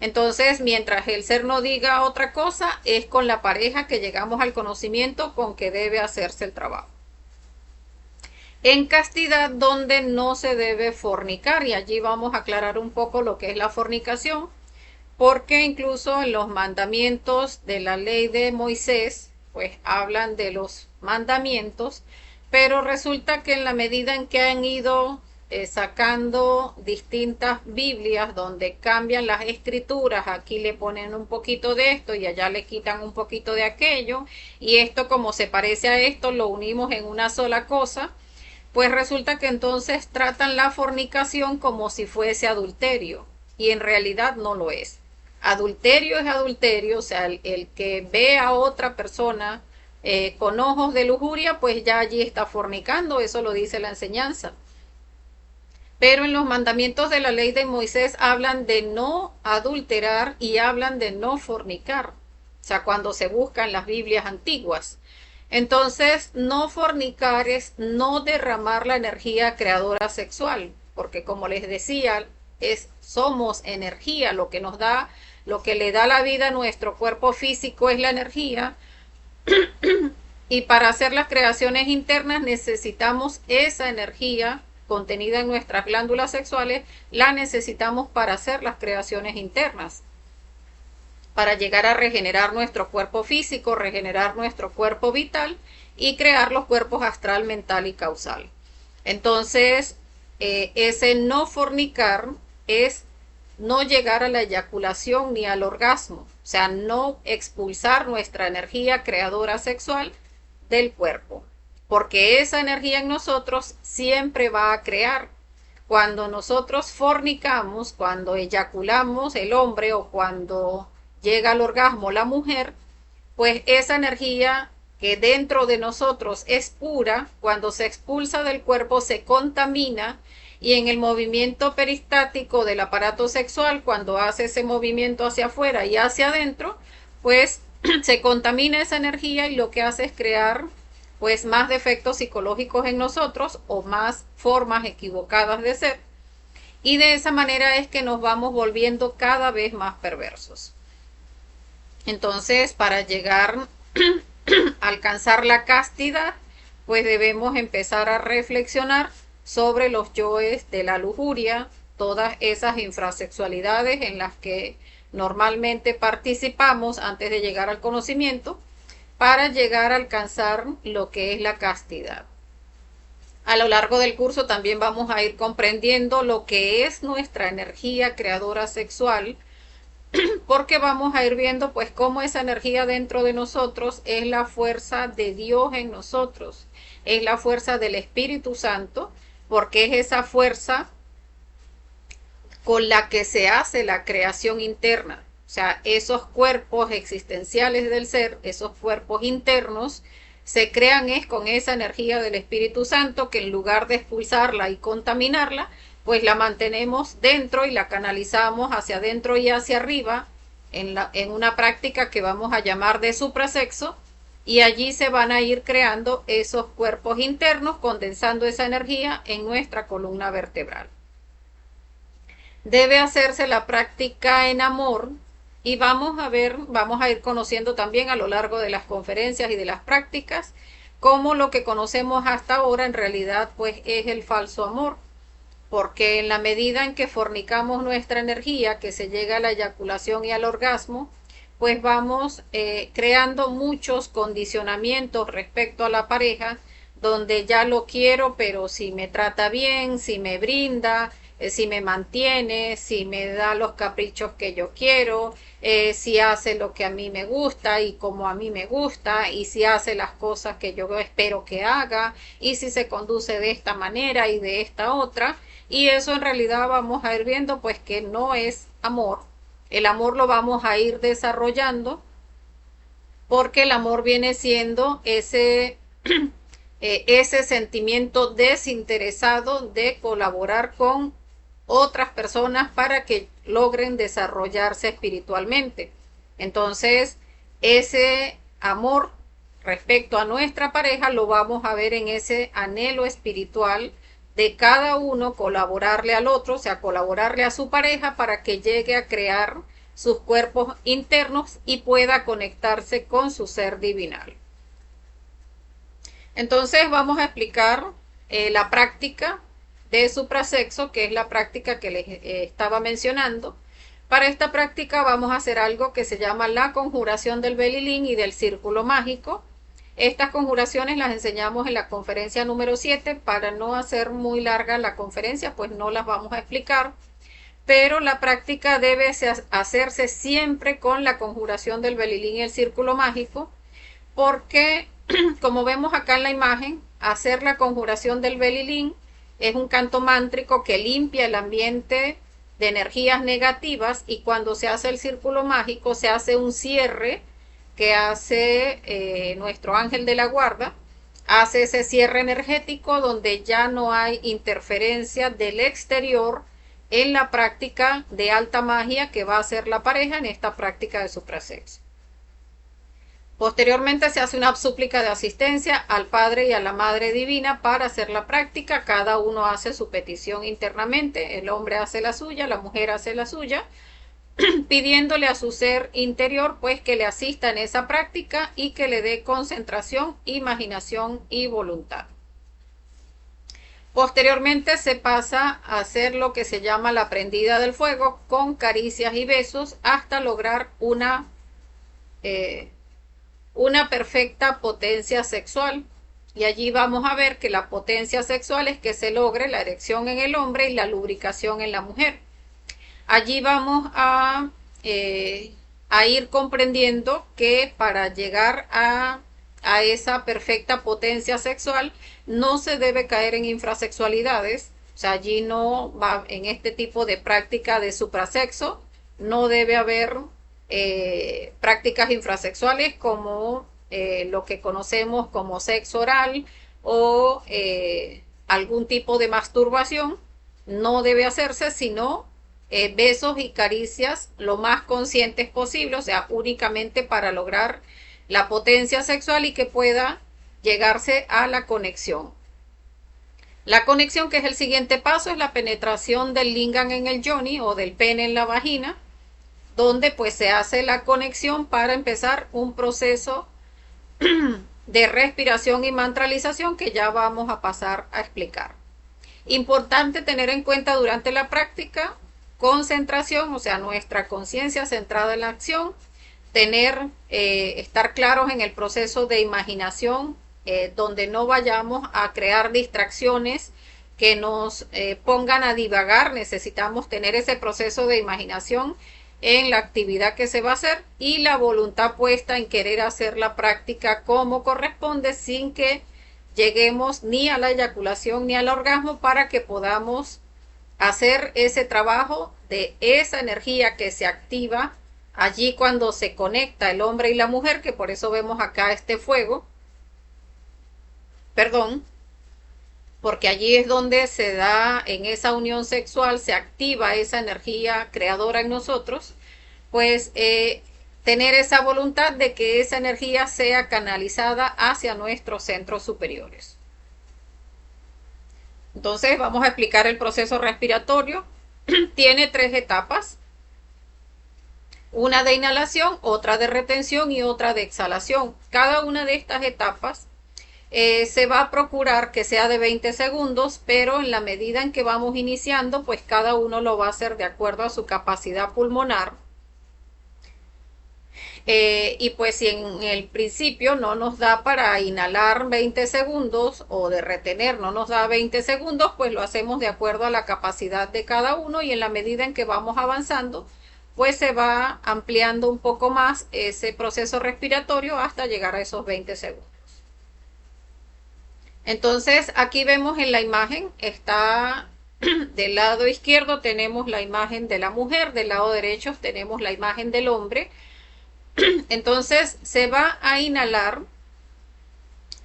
Entonces, mientras el ser no diga otra cosa, es con la pareja que llegamos al conocimiento con que debe hacerse el trabajo. En castidad, donde no se debe fornicar, y allí vamos a aclarar un poco lo que es la fornicación, porque incluso en los mandamientos de la ley de Moisés, pues hablan de los mandamientos, pero resulta que en la medida en que han ido sacando distintas Biblias donde cambian las escrituras, aquí le ponen un poquito de esto y allá le quitan un poquito de aquello, y esto como se parece a esto lo unimos en una sola cosa, pues resulta que entonces tratan la fornicación como si fuese adulterio, y en realidad no lo es. Adulterio es adulterio, o sea, el que ve a otra persona con ojos de lujuria, pues ya allí está fornicando, eso lo dice la enseñanza. Pero en los mandamientos de la ley de Moisés hablan de no adulterar y hablan de no fornicar, o sea, cuando se buscan las Biblias antiguas. Entonces, no fornicar es no derramar la energía creadora sexual, porque como les decía, somos energía, lo que nos da, lo que le da la vida a nuestro cuerpo físico es la energía, y para hacer las creaciones internas necesitamos esa energía contenida en nuestras glándulas sexuales, la necesitamos para hacer las creaciones internas, para llegar a regenerar nuestro cuerpo físico, regenerar nuestro cuerpo vital y crear los cuerpos astral, mental y causal. Entonces, ese no fornicar es no llegar a la eyaculación ni al orgasmo, o sea, no expulsar nuestra energía creadora sexual del cuerpo, porque esa energía en nosotros siempre va a crear. Cuando nosotros fornicamos, cuando eyaculamos el hombre o cuando llega al orgasmo la mujer, pues esa energía que dentro de nosotros es pura, cuando se expulsa del cuerpo se contamina, y en el movimiento peristático del aparato sexual, cuando hace ese movimiento hacia afuera y hacia adentro, pues se contamina esa energía y lo que hace es crear pues más defectos psicológicos en nosotros o más formas equivocadas de ser, y de esa manera es que nos vamos volviendo cada vez más perversos. Entonces, para llegar a alcanzar la castidad, pues debemos empezar a reflexionar sobre los yoes de la lujuria, todas esas infrasexualidades en las que normalmente participamos antes de llegar al conocimiento para llegar a alcanzar lo que es la castidad. A lo largo del curso también vamos a ir comprendiendo lo que es nuestra energía creadora sexual, porque vamos a ir viendo pues cómo esa energía dentro de nosotros es la fuerza de Dios en nosotros, es la fuerza del Espíritu Santo, porque es esa fuerza con la que se hace la creación interna. O sea, esos cuerpos existenciales del ser, esos cuerpos internos, se crean es con esa energía del Espíritu Santo, que en lugar de expulsarla y contaminarla, pues la mantenemos dentro y la canalizamos hacia adentro y hacia arriba en una práctica que vamos a llamar de suprasexo, y allí se van a ir creando esos cuerpos internos, condensando esa energía en nuestra columna vertebral. Debe hacerse la práctica en amor, y vamos a ir conociendo también a lo largo de las conferencias y de las prácticas cómo lo que conocemos hasta ahora en realidad pues es el falso amor, porque en la medida en que fornicamos nuestra energía, que se llega a la eyaculación y al orgasmo, pues vamos creando muchos condicionamientos respecto a la pareja, donde ya lo quiero, pero si me trata bien, si me brinda, si me mantiene, si me da los caprichos que yo quiero, si hace lo que a mí me gusta y como a mí me gusta, y si hace las cosas que yo espero que haga, y si se conduce de esta manera y de esta otra. Y eso en realidad vamos a ir viendo pues que no es amor. El amor lo vamos a ir desarrollando, porque el amor viene siendo ese sentimiento desinteresado de colaborar con otras personas para que logren desarrollarse espiritualmente. Entonces, ese amor respecto a nuestra pareja lo vamos a ver en ese anhelo espiritual de cada uno colaborarle al otro, o sea, colaborarle a su pareja para que llegue a crear sus cuerpos internos y pueda conectarse con su ser divinal. Entonces vamos a explicar la práctica de suprasexo, que es la práctica que les estaba mencionando. Para esta práctica vamos a hacer algo que se llama la conjuración del belilín y del círculo mágico. Estas conjuraciones las enseñamos en la conferencia número 7. Para no hacer muy larga la conferencia, pues no las vamos a explicar, pero la práctica debe hacerse siempre con la conjuración del belilín y el círculo mágico, porque como vemos acá en la imagen, hacer la conjuración del belilín es un canto mántrico que limpia el ambiente de energías negativas, y cuando se hace el círculo mágico se hace un cierre que hace nuestro ángel de la guarda, hace ese cierre energético donde ya no hay interferencia del exterior en la práctica de alta magia que va a hacer la pareja en esta práctica de suprasexo. Posteriormente se hace una súplica de asistencia al Padre y a la Madre Divina para hacer la práctica. Cada uno hace su petición internamente, el hombre hace la suya, la mujer hace la suya, pidiéndole a su ser interior pues que le asista en esa práctica y que le dé concentración, imaginación y voluntad. Posteriormente se pasa a hacer lo que se llama la prendida del fuego con caricias y besos hasta lograr una perfecta potencia sexual. Y allí vamos a ver que la potencia sexual es que se logre la erección en el hombre y la lubricación en la mujer. Allí vamos a ir comprendiendo que para llegar a esa perfecta potencia sexual no se debe caer en infrasexualidades. O sea, allí no va, en este tipo de práctica de suprasexo no debe haber prácticas infrasexuales como lo que conocemos como sexo oral o algún tipo de masturbación. No debe hacerse, sino besos y caricias lo más conscientes posible, o sea, únicamente para lograr la potencia sexual y que pueda llegarse a la conexión. La conexión, que es el siguiente paso, es la penetración del lingam en el yoni o del pene en la vagina, donde pues se hace la conexión para empezar un proceso de respiración y mantralización que ya vamos a pasar a explicar. Importante tener en cuenta durante la práctica concentración, o sea, nuestra conciencia centrada en la acción, estar claros en el proceso de imaginación, donde no vayamos a crear distracciones que nos pongan a divagar. Necesitamos tener ese proceso de imaginación en la actividad que se va a hacer y la voluntad puesta en querer hacer la práctica como corresponde, sin que lleguemos ni a la eyaculación ni al orgasmo, para que podamos hacer ese trabajo de esa energía que se activa allí cuando se conecta el hombre y la mujer, que por eso vemos acá este fuego, perdón, porque allí es donde se da, en esa unión sexual se activa esa energía creadora en nosotros. Pues tener esa voluntad de que esa energía sea canalizada hacia nuestros centros superiores. Entonces vamos a explicar el proceso respiratorio. Tiene 3 etapas: una de inhalación, otra de retención y otra de exhalación. Cada una de estas etapas se va a procurar que sea de 20 segundos, pero en la medida en que vamos iniciando, pues cada uno lo va a hacer de acuerdo a su capacidad pulmonar. Y pues si en el principio no nos da para inhalar 20 segundos o de retener no nos da 20 segundos, pues lo hacemos de acuerdo a la capacidad de cada uno, y en la medida en que vamos avanzando, pues se va ampliando un poco más ese proceso respiratorio hasta llegar a esos 20 segundos. Entonces aquí vemos en la imagen, está del lado izquierdo tenemos la imagen de la mujer, del lado derecho tenemos la imagen del hombre. Entonces se va a inhalar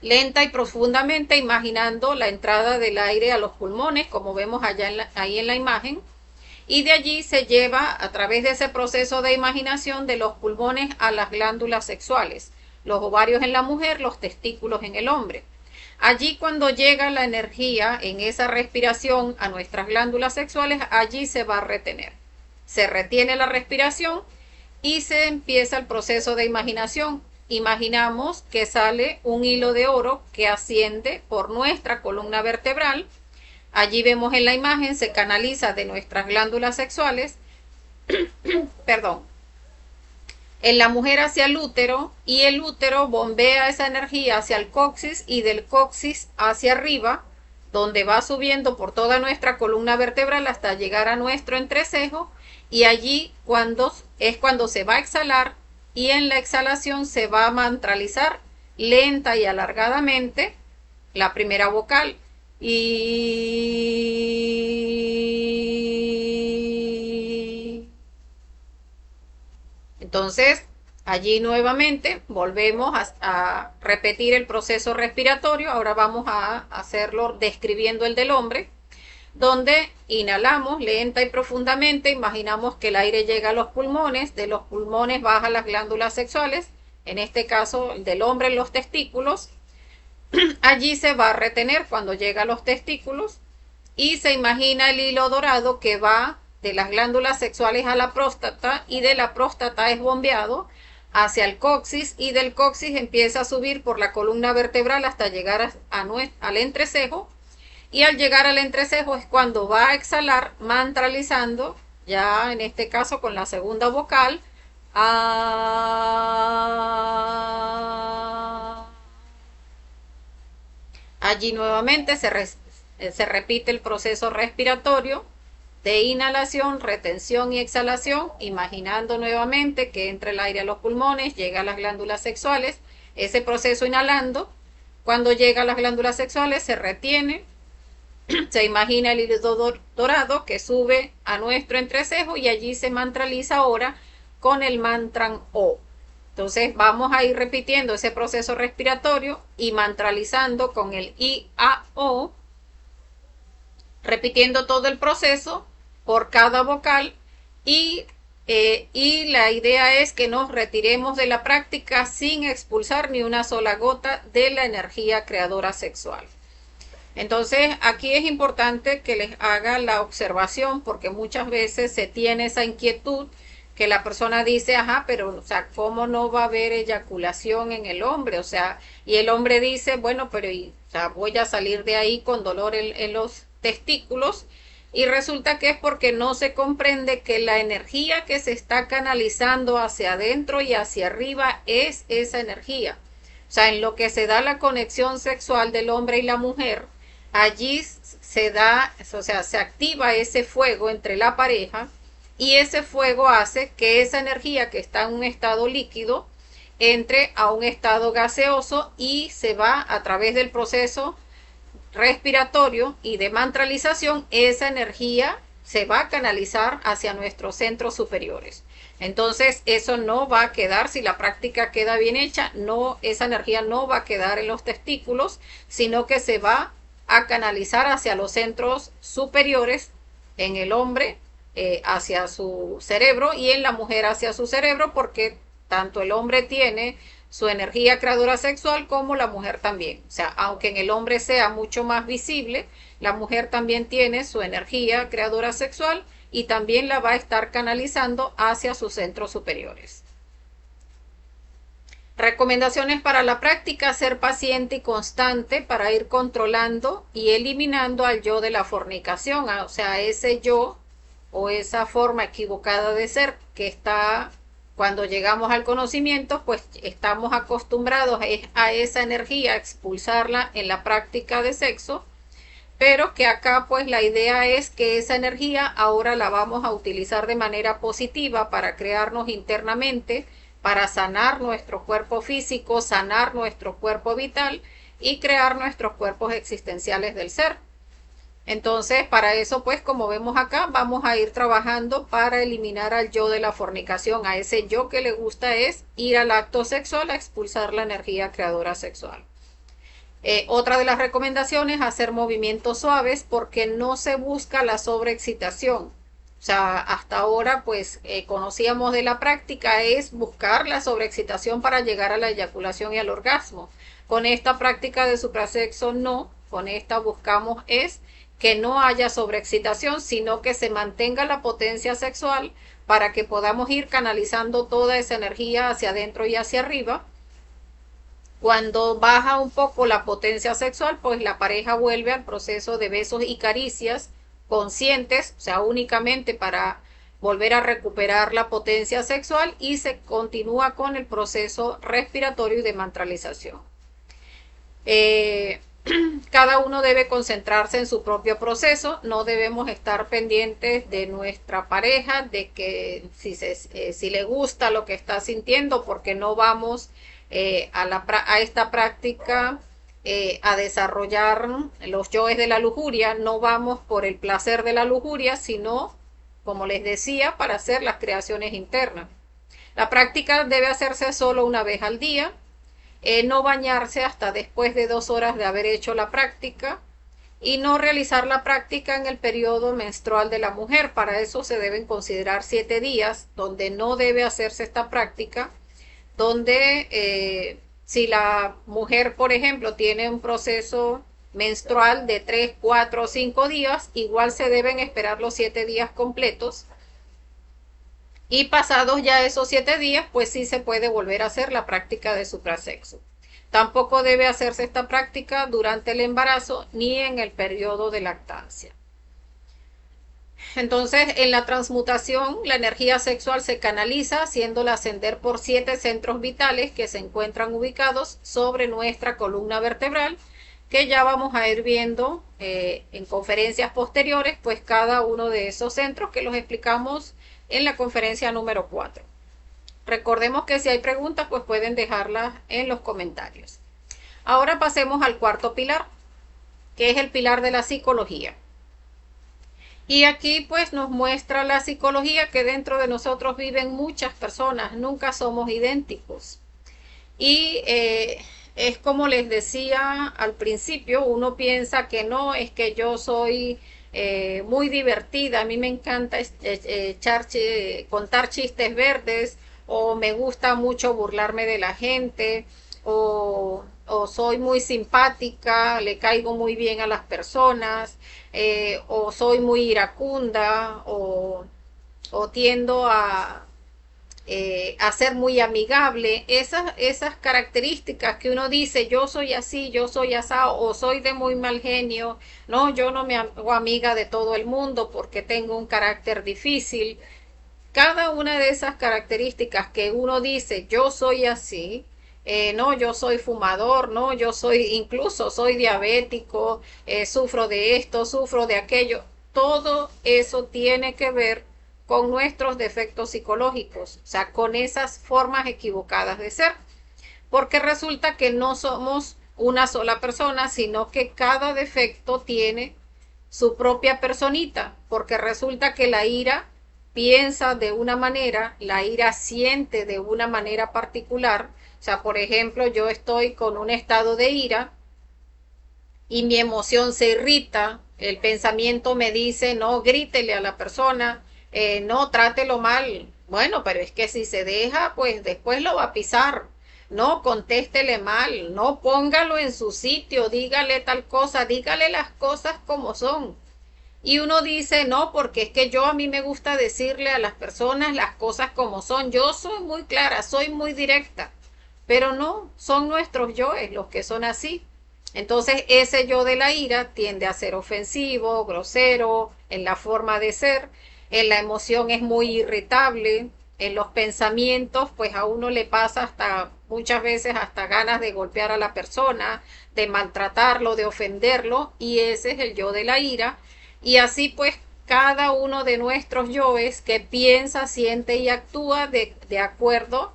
lenta y profundamente, imaginando la entrada del aire a los pulmones, como vemos ahí en la imagen, y de allí se lleva a través de ese proceso de imaginación de los pulmones a las glándulas sexuales, los ovarios en la mujer, los testículos en el hombre. Allí, cuando llega la energía en esa respiración a nuestras glándulas sexuales, allí se va a retener. Se retiene la respiración y se empieza el proceso de imaginación. Imaginamos que sale un hilo de oro que asciende por nuestra columna vertebral. Allí vemos en la imagen, se canaliza de nuestras glándulas sexuales, perdón, en la mujer hacia el útero, y el útero bombea esa energía hacia el coxis y del coxis hacia arriba, donde va subiendo por toda nuestra columna vertebral hasta llegar a nuestro entrecejo, y allí cuando se va a exhalar, y en la exhalación se va a mantralizar lenta y alargadamente la primera vocal. Y entonces allí nuevamente volvemos a repetir el proceso respiratorio. Ahora vamos a hacerlo describiendo el del hombre, donde inhalamos lenta y profundamente, imaginamos que el aire llega a los pulmones, de los pulmones baja a las glándulas sexuales, en este caso el del hombre, los testículos. Allí se va a retener cuando llega a los testículos, y se imagina el hilo dorado que va de las glándulas sexuales a la próstata, y de la próstata es bombeado hacia el coxis, y del coxis empieza a subir por la columna vertebral hasta llegar al entrecejo. Y al llegar al entrecejo es cuando va a exhalar, mantralizando, ya en este caso con la segunda vocal. Allí nuevamente se repite el proceso respiratorio de inhalación, retención y exhalación, imaginando nuevamente que entra el aire a los pulmones, llega a las glándulas sexuales. Ese proceso inhalando, cuando llega a las glándulas sexuales se retiene. Se imagina el hilo dorado que sube a nuestro entrecejo, y allí se mantraliza ahora con el mantra O. Entonces vamos a ir repitiendo ese proceso respiratorio y mantralizando con el I-A-O, repitiendo todo el proceso por cada vocal, y la idea es que nos retiremos de la práctica sin expulsar ni una sola gota de la energía creadora sexual. Entonces aquí es importante que les haga la observación, porque muchas veces se tiene esa inquietud que la persona dice, ajá, pero o sea, ¿cómo no va a haber eyaculación en el hombre? O sea, y el hombre dice, bueno, pero o sea, voy a salir de ahí con dolor en los testículos, Y resulta que es porque no se comprende que la energía que se está canalizando hacia adentro y hacia arriba es esa energía. O sea, en lo que se da la conexión sexual del hombre y la mujer, allí se da, o sea, se activa ese fuego entre la pareja y ese fuego hace que esa energía que está en un estado líquido entre a un estado gaseoso y se va a través del proceso respiratorio y de mantralización, esa energía se va a canalizar hacia nuestros centros superiores. Entonces, eso no va a quedar, si la práctica queda bien hecha, no, esa energía no va a quedar en los testículos, sino que se va a canalizar hacia los centros superiores en el hombre, hacia su cerebro, y en la mujer hacia su cerebro, porque tanto el hombre tiene su energía creadora sexual como la mujer también. O sea, aunque en el hombre sea mucho más visible, la mujer también tiene su energía creadora sexual y también la va a estar canalizando hacia sus centros superiores. Recomendaciones para la práctica: ser paciente y constante para ir controlando y eliminando al yo de la fornicación, o sea, ese yo o esa forma equivocada de ser que está, cuando llegamos al conocimiento, pues estamos acostumbrados a esa energía, a expulsarla en la práctica de sexo, pero que acá pues la idea es que esa energía ahora la vamos a utilizar de manera positiva para crearnos internamente, para sanar nuestro cuerpo físico, sanar nuestro cuerpo vital y crear nuestros cuerpos existenciales del ser. Entonces, para eso, pues, como vemos acá, vamos a ir trabajando para eliminar al yo de la fornicación, a ese yo que le gusta es ir al acto sexual a expulsar la energía creadora sexual. Otra de las recomendaciones, hacer movimientos suaves porque no se busca la sobreexcitación. O sea, hasta ahora, pues, conocíamos de la práctica es buscar la sobreexcitación para llegar a la eyaculación y al orgasmo. Con esta práctica de suprasexo no, con esta buscamos es que no haya sobreexcitación, sino que se mantenga la potencia sexual para que podamos ir canalizando toda esa energía hacia adentro y hacia arriba. Cuando baja un poco la potencia sexual, pues la pareja vuelve al proceso de besos y caricias conscientes, o sea, únicamente para volver a recuperar la potencia sexual, y se continúa con el proceso respiratorio y de mantralización. Cada uno debe concentrarse en su propio proceso, no debemos estar pendientes de nuestra pareja, de que si le gusta lo que está sintiendo, porque no vamos a esta práctica a desarrollar los yoes de la lujuria, no vamos por el placer de la lujuria, sino, como les decía, para hacer las creaciones internas. La práctica debe hacerse solo una vez al día. No bañarse hasta después de 2 horas de haber hecho la práctica y no realizar la práctica en el periodo menstrual de la mujer. Para eso se deben considerar 7 días donde no debe hacerse esta práctica, donde si la mujer, por ejemplo, tiene un proceso menstrual de 3, 4 o 5 días, igual se deben esperar los 7 días completos. Y pasados ya esos 7 días, pues sí se puede volver a hacer la práctica de suprasexo. Tampoco debe hacerse esta práctica durante el embarazo ni en el periodo de lactancia. Entonces, en la transmutación, la energía sexual se canaliza haciéndola ascender por 7 centros vitales que se encuentran ubicados sobre nuestra columna vertebral, que ya vamos a ir viendo en conferencias posteriores, pues cada uno de esos centros que los explicamos en la conferencia número 4. Recordemos que si hay preguntas, pues pueden dejarlas en los comentarios. Ahora pasemos al cuarto pilar, que es el pilar de la psicología. Y aquí pues nos muestra la psicología que dentro de nosotros viven muchas personas, nunca somos idénticos. Y es como les decía al principio, uno piensa que no, es que yo soy muy divertida, a mí me encanta contar chistes verdes, o me gusta mucho burlarme de la gente, o soy muy simpática, le caigo muy bien a las personas, o soy muy iracunda, o tiendo a ser muy amigable, esas características que uno dice, yo soy así, yo soy asado, o soy de muy mal genio, no, yo no me hago amiga de todo el mundo porque tengo un carácter difícil. Cada una de esas características que uno dice, yo soy así, no, yo soy fumador, no, yo soy, incluso soy diabético, sufro de esto, sufro de aquello, todo eso tiene que ver con nuestros defectos psicológicos, o sea, con esas formas equivocadas de ser, porque resulta que no somos una sola persona, sino que cada defecto tiene su propia personita, porque resulta que la ira piensa de una manera, la ira siente de una manera particular. O sea, por ejemplo, yo estoy con un estado de ira y mi emoción se irrita, el pensamiento me dice, no, grítele a la persona, no, trátelo mal. Bueno, pero es que si se deja, pues después lo va a pisar. No, contéstele mal, no póngalo en su sitio, dígale tal cosa, dígale las cosas como son. Y uno dice, no, porque es que yo a mí me gusta decirle a las personas las cosas como son. Yo soy muy clara, soy muy directa, pero no, son nuestros yoes los que son así. Entonces ese yo de la ira tiende a ser ofensivo, grosero, en la forma de ser, en la emoción es muy irritable, en los pensamientos pues a uno le pasa hasta muchas veces hasta ganas de golpear a la persona, de maltratarlo, de ofenderlo, y ese es el yo de la ira. Y así pues cada uno de nuestros yoes que piensa, siente y actúa de acuerdo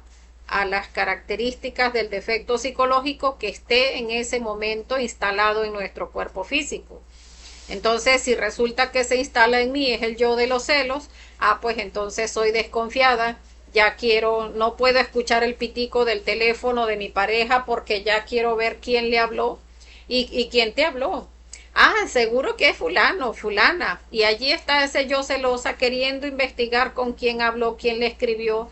a las características del defecto psicológico que esté en ese momento instalado en nuestro cuerpo físico. Entonces, si resulta que se instala en mí es el yo de los celos, pues entonces soy desconfiada, ya quiero, no puedo escuchar el pitico del teléfono de mi pareja porque ya quiero ver quién le habló y quién te habló. Seguro que es fulano, fulana. Y allí está ese yo celosa queriendo investigar con quién habló, quién le escribió,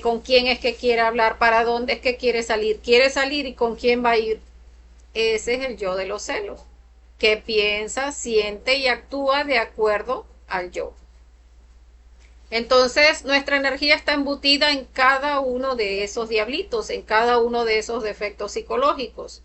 con quién es que quiere hablar, para dónde es que quiere salir y con quién va a ir. Ese es el yo de los celos, que piensa, siente y actúa de acuerdo al yo. Entonces, nuestra energía está embutida en cada uno de esos diablitos, en cada uno de esos defectos psicológicos,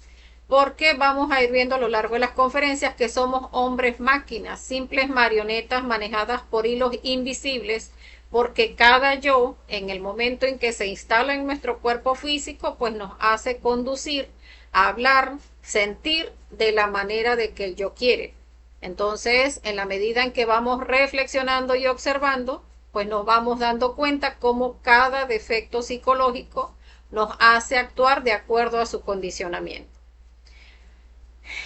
porque vamos a ir viendo a lo largo de las conferencias que somos hombres máquinas, simples marionetas manejadas por hilos invisibles, porque cada yo, en el momento en que se instala en nuestro cuerpo físico, pues nos hace conducir, a hablar, sentir de la manera de que el yo quiere. Entonces, en la medida en que vamos reflexionando y observando, pues nos vamos dando cuenta cómo cada defecto psicológico nos hace actuar de acuerdo a su condicionamiento.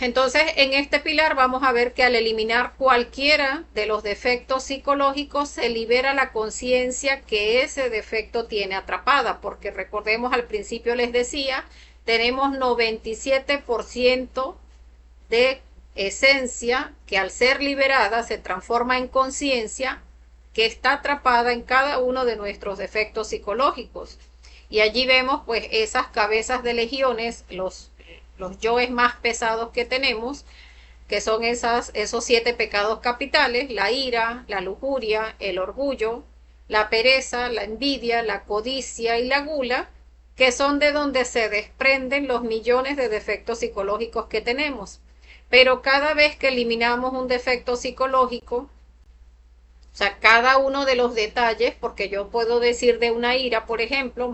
Entonces, en este pilar vamos a ver que al eliminar cualquiera de los defectos psicológicos se libera la conciencia que ese defecto tiene atrapada, porque recordemos al principio les decía, tenemos 97% de esencia que al ser liberada se transforma en conciencia que está atrapada en cada uno de nuestros defectos psicológicos. Y allí vemos pues esas cabezas de legiones, los yoes más pesados que tenemos, que son esos 7 pecados capitales: la ira, la lujuria, el orgullo, la pereza, la envidia, la codicia y la gula, que son de donde se desprenden los millones de defectos psicológicos que tenemos. Pero cada vez que eliminamos un defecto psicológico, o sea, cada uno de los detalles, porque yo puedo decir de una ira, por ejemplo,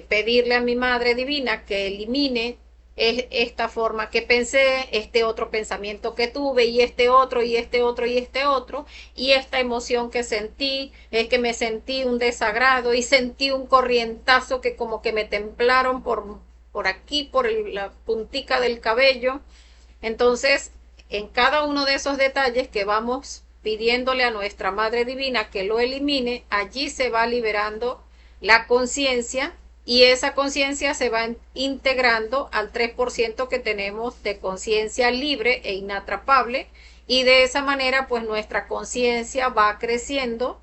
pedirle a mi Madre Divina que elimine esta forma que pensé, este otro pensamiento que tuve, y este otro, y este otro, y este otro, y esta emoción que sentí, es que me sentí un desagrado y sentí un corrientazo que como que me templaron por aquí, por la puntica del cabello. Entonces, en cada uno de esos detalles que vamos pidiéndole a nuestra Madre Divina que lo elimine, allí se va liberando la conciencia, y esa conciencia se va integrando al 3% que tenemos de conciencia libre e inatrapable, y de esa manera pues nuestra conciencia va creciendo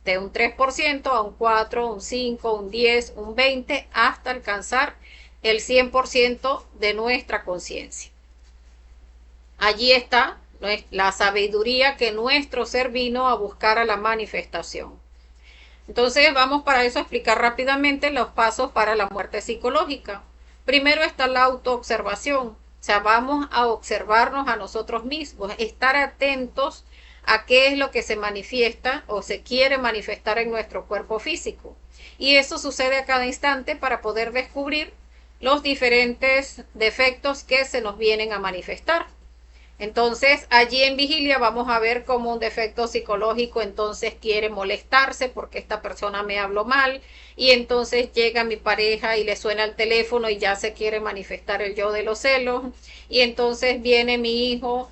de un 3% a un 4, un 5, un 10, un 20, hasta alcanzar el 100% de nuestra conciencia. Allí está la sabiduría que nuestro ser vino a buscar a la manifestación. Entonces vamos para eso a explicar rápidamente los pasos para la muerte psicológica. Primero está la autoobservación, o sea, vamos a observarnos a nosotros mismos, estar atentos a qué es lo que se manifiesta o se quiere manifestar en nuestro cuerpo físico. Y eso sucede a cada instante para poder descubrir los diferentes defectos que se nos vienen a manifestar. Entonces, allí en vigilia vamos a ver cómo un defecto psicológico entonces quiere molestarse porque esta persona me habló mal y entonces llega mi pareja y le suena el teléfono y ya se quiere manifestar el yo de los celos y entonces viene mi hijo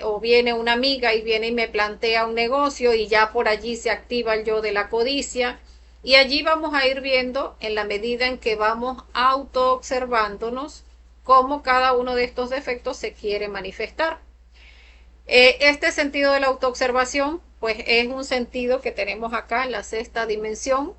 o viene una amiga y viene y me plantea un negocio y ya por allí se activa el yo de la codicia y allí vamos a ir viendo en la medida en que vamos auto observándonos cómo cada uno de estos defectos se quiere manifestar. Este sentido de la autoobservación, pues es un sentido que tenemos acá en la sexta dimensión,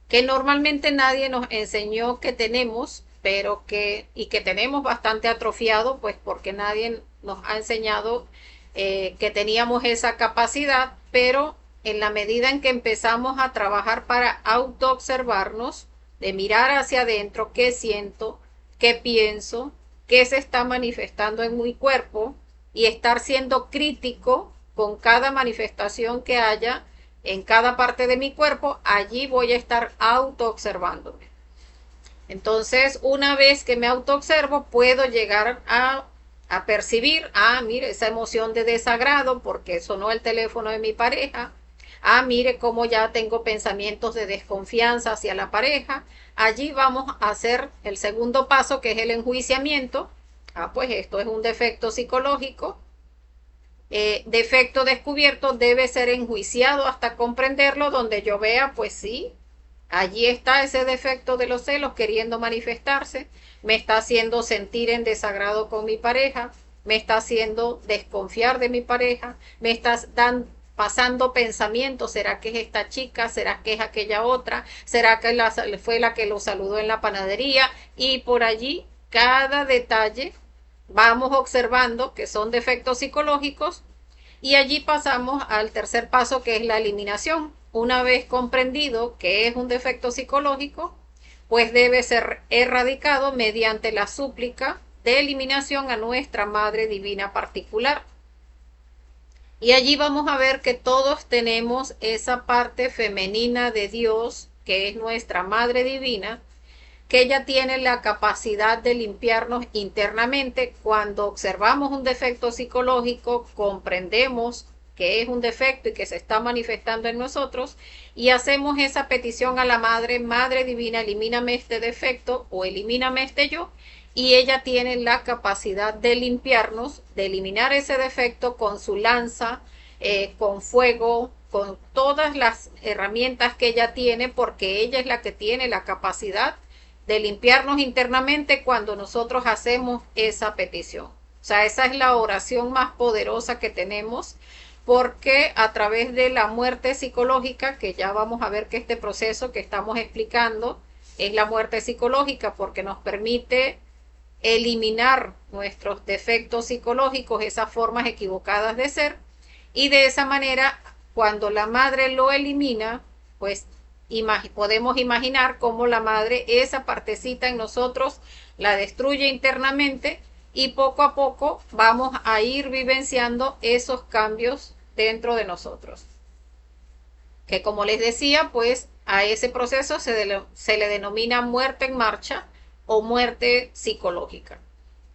que normalmente nadie nos enseñó que tenemos, pero que tenemos bastante atrofiado, pues porque nadie nos ha enseñado que teníamos esa capacidad, pero en la medida en que empezamos a trabajar para autoobservarnos, de mirar hacia adentro, qué siento, qué pienso, qué se está manifestando en mi cuerpo y estar siendo crítico con cada manifestación que haya en cada parte de mi cuerpo, allí voy a estar auto-observándome. Entonces, una vez que me auto-observo, puedo llegar a percibir, mire, esa emoción de desagrado porque sonó el teléfono de mi pareja. Mire cómo ya tengo pensamientos de desconfianza hacia la pareja. Allí vamos a hacer el segundo paso, que es el enjuiciamiento. Pues esto es un defecto psicológico. Defecto descubierto debe ser enjuiciado hasta comprenderlo, donde yo vea, pues sí, allí está ese defecto de los celos queriendo manifestarse, me está haciendo sentir en desagrado con mi pareja, me está haciendo desconfiar de mi pareja, me está pasando pensamientos, ¿será que es esta chica? ¿Será que es aquella otra? ¿Será que fue la que lo saludó en la panadería? Y por allí, cada detalle vamos observando que son defectos psicológicos y allí pasamos al tercer paso, que es la eliminación. Una vez comprendido que es un defecto psicológico, pues debe ser erradicado mediante la súplica de eliminación a nuestra Madre Divina particular. Y allí vamos a ver que todos tenemos esa parte femenina de Dios, que es nuestra Madre Divina, que ella tiene la capacidad de limpiarnos internamente. Cuando observamos un defecto psicológico, comprendemos que es un defecto y que se está manifestando en nosotros y hacemos esa petición a la Madre, Madre Divina, elimíname este defecto o elimíname este yo, y ella tiene la capacidad de limpiarnos, de eliminar ese defecto con su lanza, con fuego, con todas las herramientas que ella tiene, porque ella es la que tiene la capacidad de limpiarnos internamente cuando nosotros hacemos esa petición. O sea, esa es la oración más poderosa que tenemos, porque a través de la muerte psicológica, que ya vamos a ver que este proceso que estamos explicando es la muerte psicológica, porque nos permite eliminar nuestros defectos psicológicos, esas formas equivocadas de ser, y de esa manera, cuando la madre lo elimina, pues podemos imaginar cómo la madre, esa partecita en nosotros, la destruye internamente y poco a poco vamos a ir vivenciando esos cambios dentro de nosotros. Que como les decía, pues a ese proceso se le denomina muerte en marcha o muerte psicológica.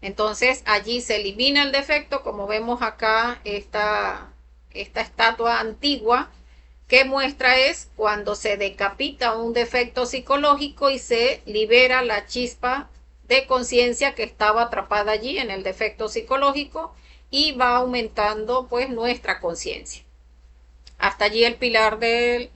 Entonces allí se elimina el defecto, como vemos acá esta estatua antigua, que muestra es cuando se decapita un defecto psicológico y se libera la chispa de conciencia que estaba atrapada allí en el defecto psicológico y va aumentando pues nuestra conciencia. Hasta allí el pilar de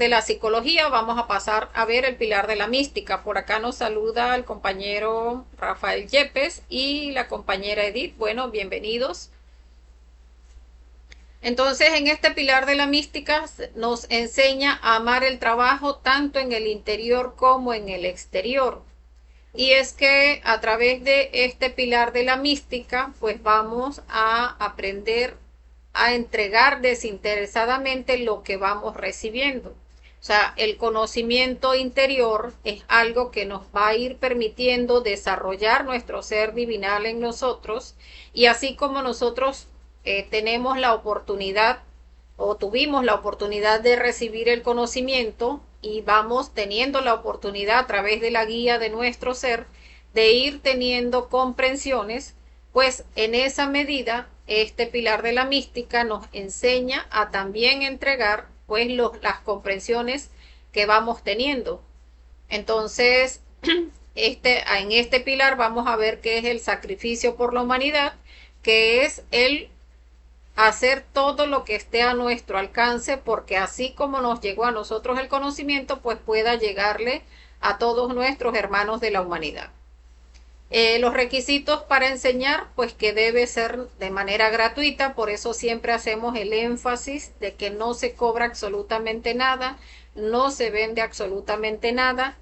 la psicología. Vamos a pasar a ver el pilar de la mística. Por acá nos saluda el compañero Rafael Yepes y la compañera Edith. Bueno, bienvenidos. Entonces, en este pilar de la mística nos enseña a amar el trabajo tanto en el interior como en el exterior. y es que a través de este pilar de la mística, pues vamos a aprender a entregar desinteresadamente lo que vamos recibiendo. O sea, el conocimiento interior es algo que nos va a ir permitiendo desarrollar nuestro ser divinal en nosotros, y así como nosotros tenemos la oportunidad o tuvimos la oportunidad de recibir el conocimiento, y vamos teniendo la oportunidad a través de la guía de nuestro ser de ir teniendo comprensiones, pues en esa medida este pilar de la mística nos enseña a también entregar pues las comprensiones que vamos teniendo. Entonces, en este pilar vamos a ver qué es el sacrificio por la humanidad, que es el hacer todo lo que esté a nuestro alcance, porque así como nos llegó a nosotros el conocimiento, pues pueda llegarle a todos nuestros hermanos de la humanidad. Los requisitos para enseñar, pues que debe ser de manera gratuita, por eso siempre hacemos el énfasis de que no se cobra absolutamente nada, no se vende absolutamente nada.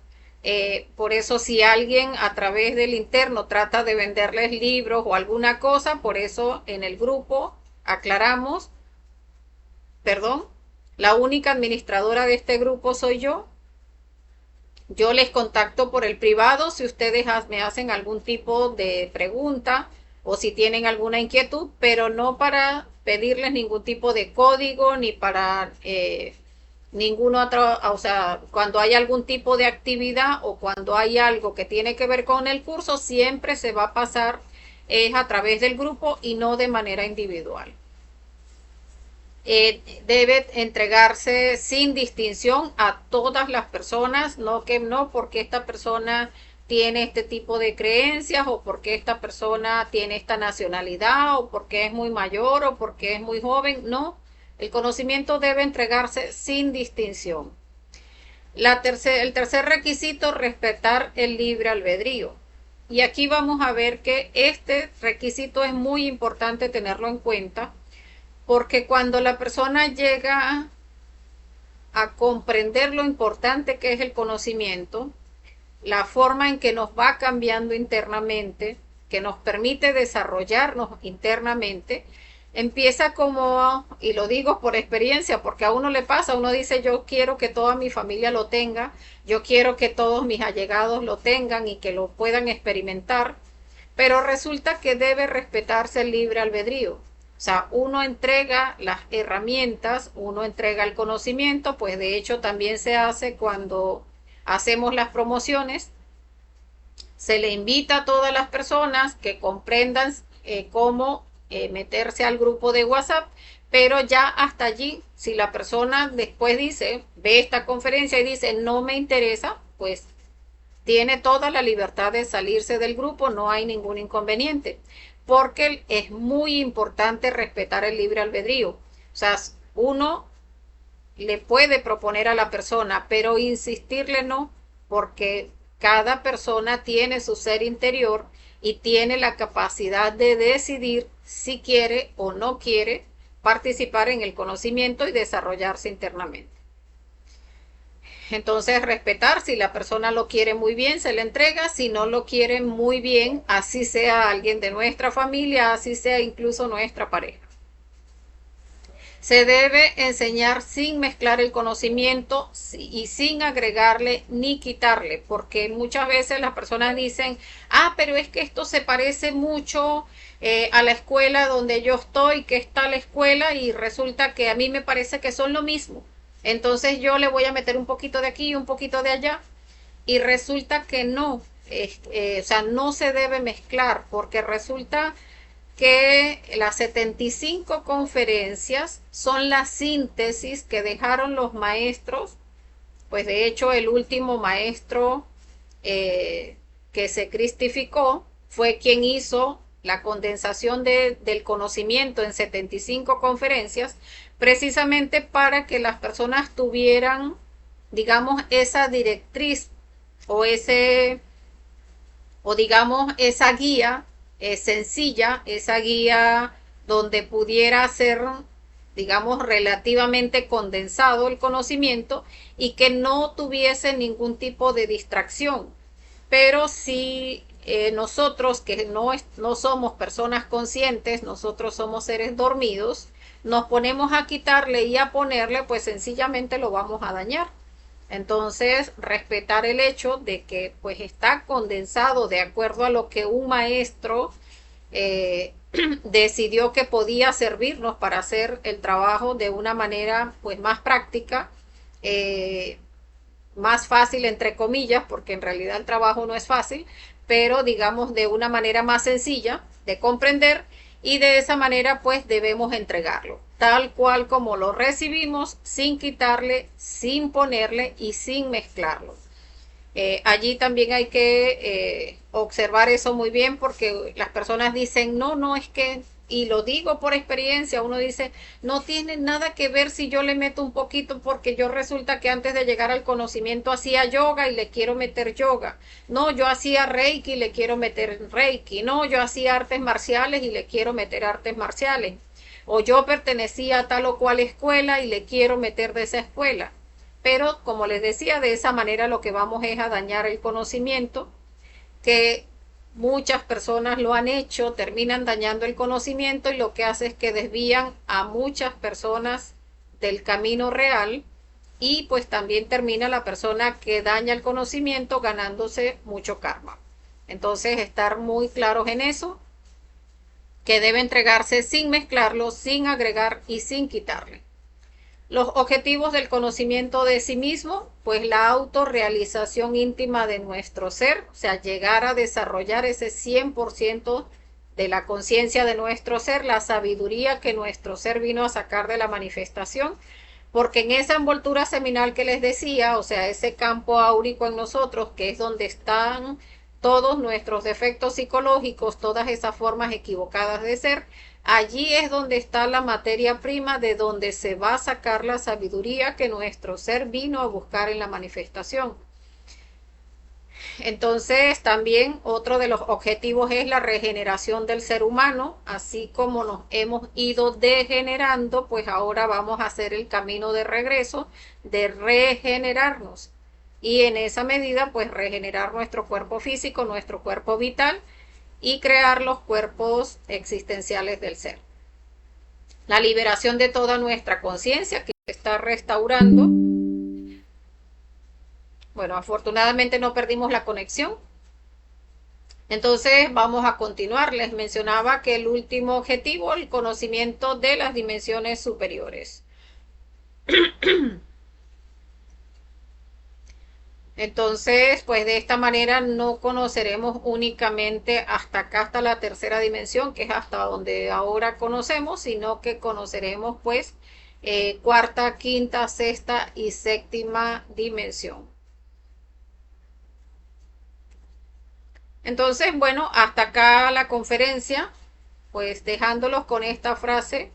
Por eso si alguien a través del interno trata de venderles libros o alguna cosa, por eso en el grupo aclaramos, perdón, la única administradora de este grupo soy yo. Yo les contacto por el privado si ustedes me hacen algún tipo de pregunta o si tienen alguna inquietud, pero no para pedirles ningún tipo de código ni para ningún otro, o sea, cuando hay algún tipo de actividad o cuando hay algo que tiene que ver con el curso, siempre se va a pasar a través del grupo y no de manera individual. Debe entregarse sin distinción a todas las personas, no que no porque esta persona tiene este tipo de creencias o porque esta persona tiene esta nacionalidad o porque es muy mayor o porque es muy joven, no, el conocimiento debe entregarse sin distinción. El tercer requisito, respetar el libre albedrío. Y aquí vamos a ver que este requisito es muy importante tenerlo en cuenta, porque cuando la persona llega a comprender lo importante que es el conocimiento, la forma en que nos va cambiando internamente, que nos permite desarrollarnos internamente, empieza como, y lo digo por experiencia, porque a uno le pasa, uno dice, yo quiero que toda mi familia lo tenga, yo quiero que todos mis allegados lo tengan y que lo puedan experimentar, pero resulta que debe respetarse el libre albedrío. O sea, uno entrega las herramientas, uno entrega el conocimiento, pues de hecho también se hace cuando hacemos las promociones. Se le invita a todas las personas que comprendan cómo meterse al grupo de WhatsApp, pero ya hasta allí, si la persona después dice, ve esta conferencia y dice, no me interesa, pues tiene toda la libertad de salirse del grupo, no hay ningún inconveniente, porque es muy importante respetar el libre albedrío. O sea, uno le puede proponer a la persona, pero insistirle no, porque cada persona tiene su ser interior y tiene la capacidad de decidir si quiere o no quiere participar en el conocimiento y desarrollarse internamente. Entonces, respetar, si la persona lo quiere muy bien, se le entrega, si no lo quiere muy bien, así sea alguien de nuestra familia, así sea incluso nuestra pareja. Se debe enseñar sin mezclar el conocimiento y sin agregarle ni quitarle, porque muchas veces las personas dicen, pero es que esto se parece mucho a la escuela donde yo estoy, que está la escuela, y resulta que a mí me parece que son lo mismo. Entonces yo le voy a meter un poquito de aquí y un poquito de allá, y resulta que no, o sea, no se debe mezclar, porque resulta que las 75 conferencias son la síntesis que dejaron los maestros, pues de hecho el último maestro que se cristificó fue quien hizo la condensación del conocimiento en 75 conferencias, precisamente para que las personas tuvieran, digamos, esa directriz o digamos esa guía sencilla, esa guía donde pudiera ser, digamos, relativamente condensado el conocimiento y que no tuviese ningún tipo de distracción. pero si nosotros que no somos personas conscientes, nosotros somos seres dormidos, nos ponemos a quitarle y a ponerle, pues sencillamente lo vamos a dañar. Entonces, respetar el hecho de que pues está condensado de acuerdo a lo que un maestro eh, decidió que podía servirnos para hacer el trabajo de una manera pues más práctica, eh, más fácil entre comillas, porque en realidad el trabajo no es fácil, pero digamos de una manera más sencilla de comprender, y de esa manera pues debemos entregarlo tal cual como lo recibimos, sin quitarle, sin ponerle y sin mezclarlo. Allí también hay que observar eso muy bien, porque las personas dicen, no, no, es que, y lo digo por experiencia, uno dice, no tiene nada que ver si yo le meto un poquito, porque yo resulta que antes de llegar al conocimiento hacía yoga y le quiero meter yoga. No, yo hacía reiki y le quiero meter reiki. No, yo hacía artes marciales y le quiero meter artes marciales. O yo pertenecía a tal o cual escuela y le quiero meter de esa escuela. Pero como les decía, de esa manera lo que vamos es a dañar el conocimiento, que muchas personas lo han hecho, terminan dañando el conocimiento, y lo que hace es que desvían a muchas personas del camino real, y pues también termina la persona que daña el conocimiento ganándose mucho karma. Entonces, estar muy claros en eso, que debe entregarse sin mezclarlo, sin agregar y sin quitarle. Los objetivos del conocimiento de sí mismo, pues la autorrealización íntima de nuestro ser, o sea, llegar a desarrollar ese 100% de la conciencia de nuestro ser, la sabiduría que nuestro ser vino a sacar de la manifestación, porque en esa envoltura seminal que les decía, o sea, ese campo áurico en nosotros, que es donde están todos nuestros defectos psicológicos, todas esas formas equivocadas de ser, allí es donde está la materia prima de donde se va a sacar la sabiduría que nuestro ser vino a buscar en la manifestación. Entonces, también otro de los objetivos es la regeneración del ser humano. Así como nos hemos ido degenerando, pues ahora vamos a hacer el camino de regreso, de regenerarnos. Y en esa medida, pues regenerar nuestro cuerpo físico, nuestro cuerpo vital, y crear los cuerpos existenciales del ser. La liberación de toda nuestra conciencia que se está restaurando. Bueno, afortunadamente no perdimos la conexión. Entonces vamos a continuar. Les mencionaba que el último objetivo, el conocimiento de las dimensiones superiores. Entonces, pues de esta manera no conoceremos únicamente hasta acá, hasta la tercera dimensión, que es hasta donde ahora conocemos, sino que conoceremos pues cuarta, quinta, sexta y séptima dimensión. Entonces, bueno, hasta acá la conferencia, pues dejándolos con esta frase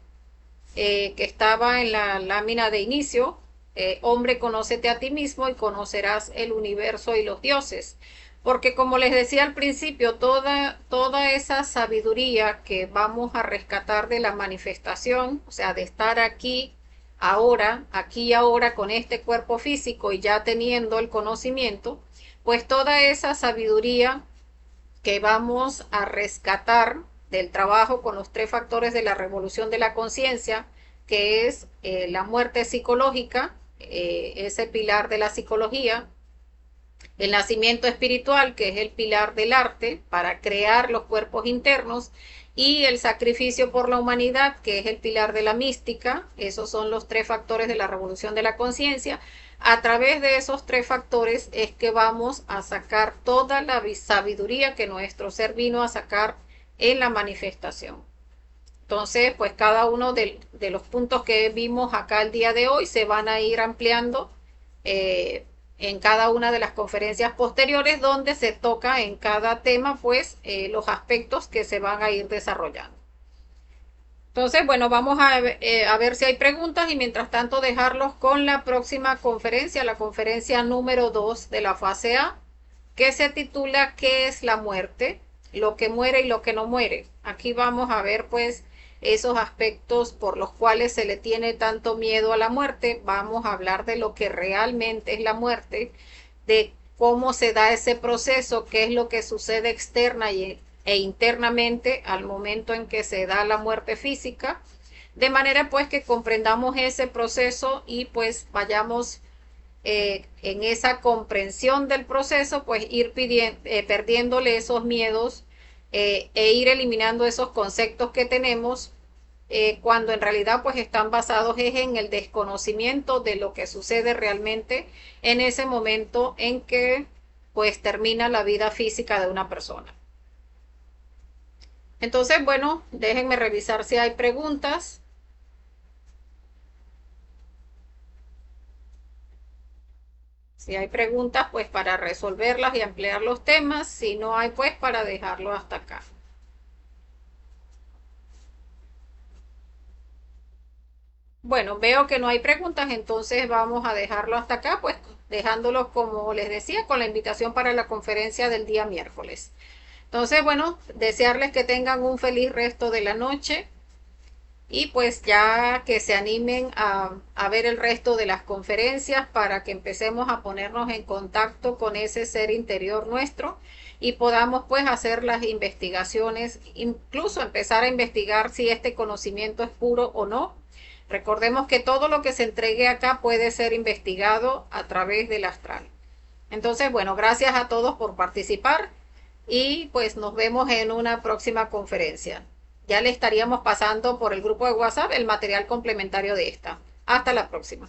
que estaba en la lámina de inicio. Hombre, conócete a ti mismo y conocerás el universo y los dioses. Porque como les decía al principio, toda esa sabiduría que vamos a rescatar de la manifestación, o sea, de estar aquí y ahora con este cuerpo físico y ya teniendo el conocimiento, pues toda esa sabiduría que vamos a rescatar del trabajo con los 3 factores de la revolución de la conciencia, que es la muerte psicológica, ese pilar de la psicología, el nacimiento espiritual, que es el pilar del arte para crear los cuerpos internos, y el sacrificio por la humanidad, que es el pilar de la mística. Esos son los 3 factores de la revolución de la conciencia. A través de esos 3 factores es que vamos a sacar toda la sabiduría que nuestro ser vino a sacar en la manifestación. Entonces, pues cada uno de los puntos que vimos acá el día de hoy se van a ir ampliando en cada una de las conferencias posteriores, donde se toca en cada tema pues los aspectos que se van a ir desarrollando. Entonces, bueno, vamos a ver si hay preguntas, y mientras tanto dejarlos con la próxima conferencia, la conferencia número 2 de la fase A, que se titula ¿Qué es la muerte? Lo que muere y lo que no muere. Aquí vamos a ver pues esos aspectos por los cuales se le tiene tanto miedo a la muerte. Vamos a hablar de lo que realmente es la muerte, de cómo se da ese proceso, qué es lo que sucede externa e internamente al momento en que se da la muerte física, de manera pues que comprendamos ese proceso y pues vayamos en esa comprensión del proceso, pues ir perdiéndole esos miedos e ir eliminando esos conceptos que tenemos cuando en realidad pues están basados en el desconocimiento de lo que sucede realmente en ese momento en que pues termina la vida física de una persona. Entonces, bueno, déjenme revisar si hay preguntas. Si hay preguntas, pues para resolverlas y ampliar los temas. Si no hay, pues para dejarlo hasta acá. Bueno, veo que no hay preguntas, entonces vamos a dejarlo hasta acá, pues dejándolos, como les decía, con la invitación para la conferencia del día miércoles. Entonces, bueno, desearles que tengan un feliz resto de la noche y pues ya que se animen a ver el resto de las conferencias para que empecemos a ponernos en contacto con ese ser interior nuestro y podamos pues hacer las investigaciones, incluso empezar a investigar si este conocimiento es puro o no. Recordemos que todo lo que se entregue acá puede ser investigado a través del astral. Entonces, bueno, gracias a todos por participar y pues nos vemos en una próxima conferencia. Ya le estaríamos pasando por el grupo de WhatsApp el material complementario de esta. Hasta la próxima.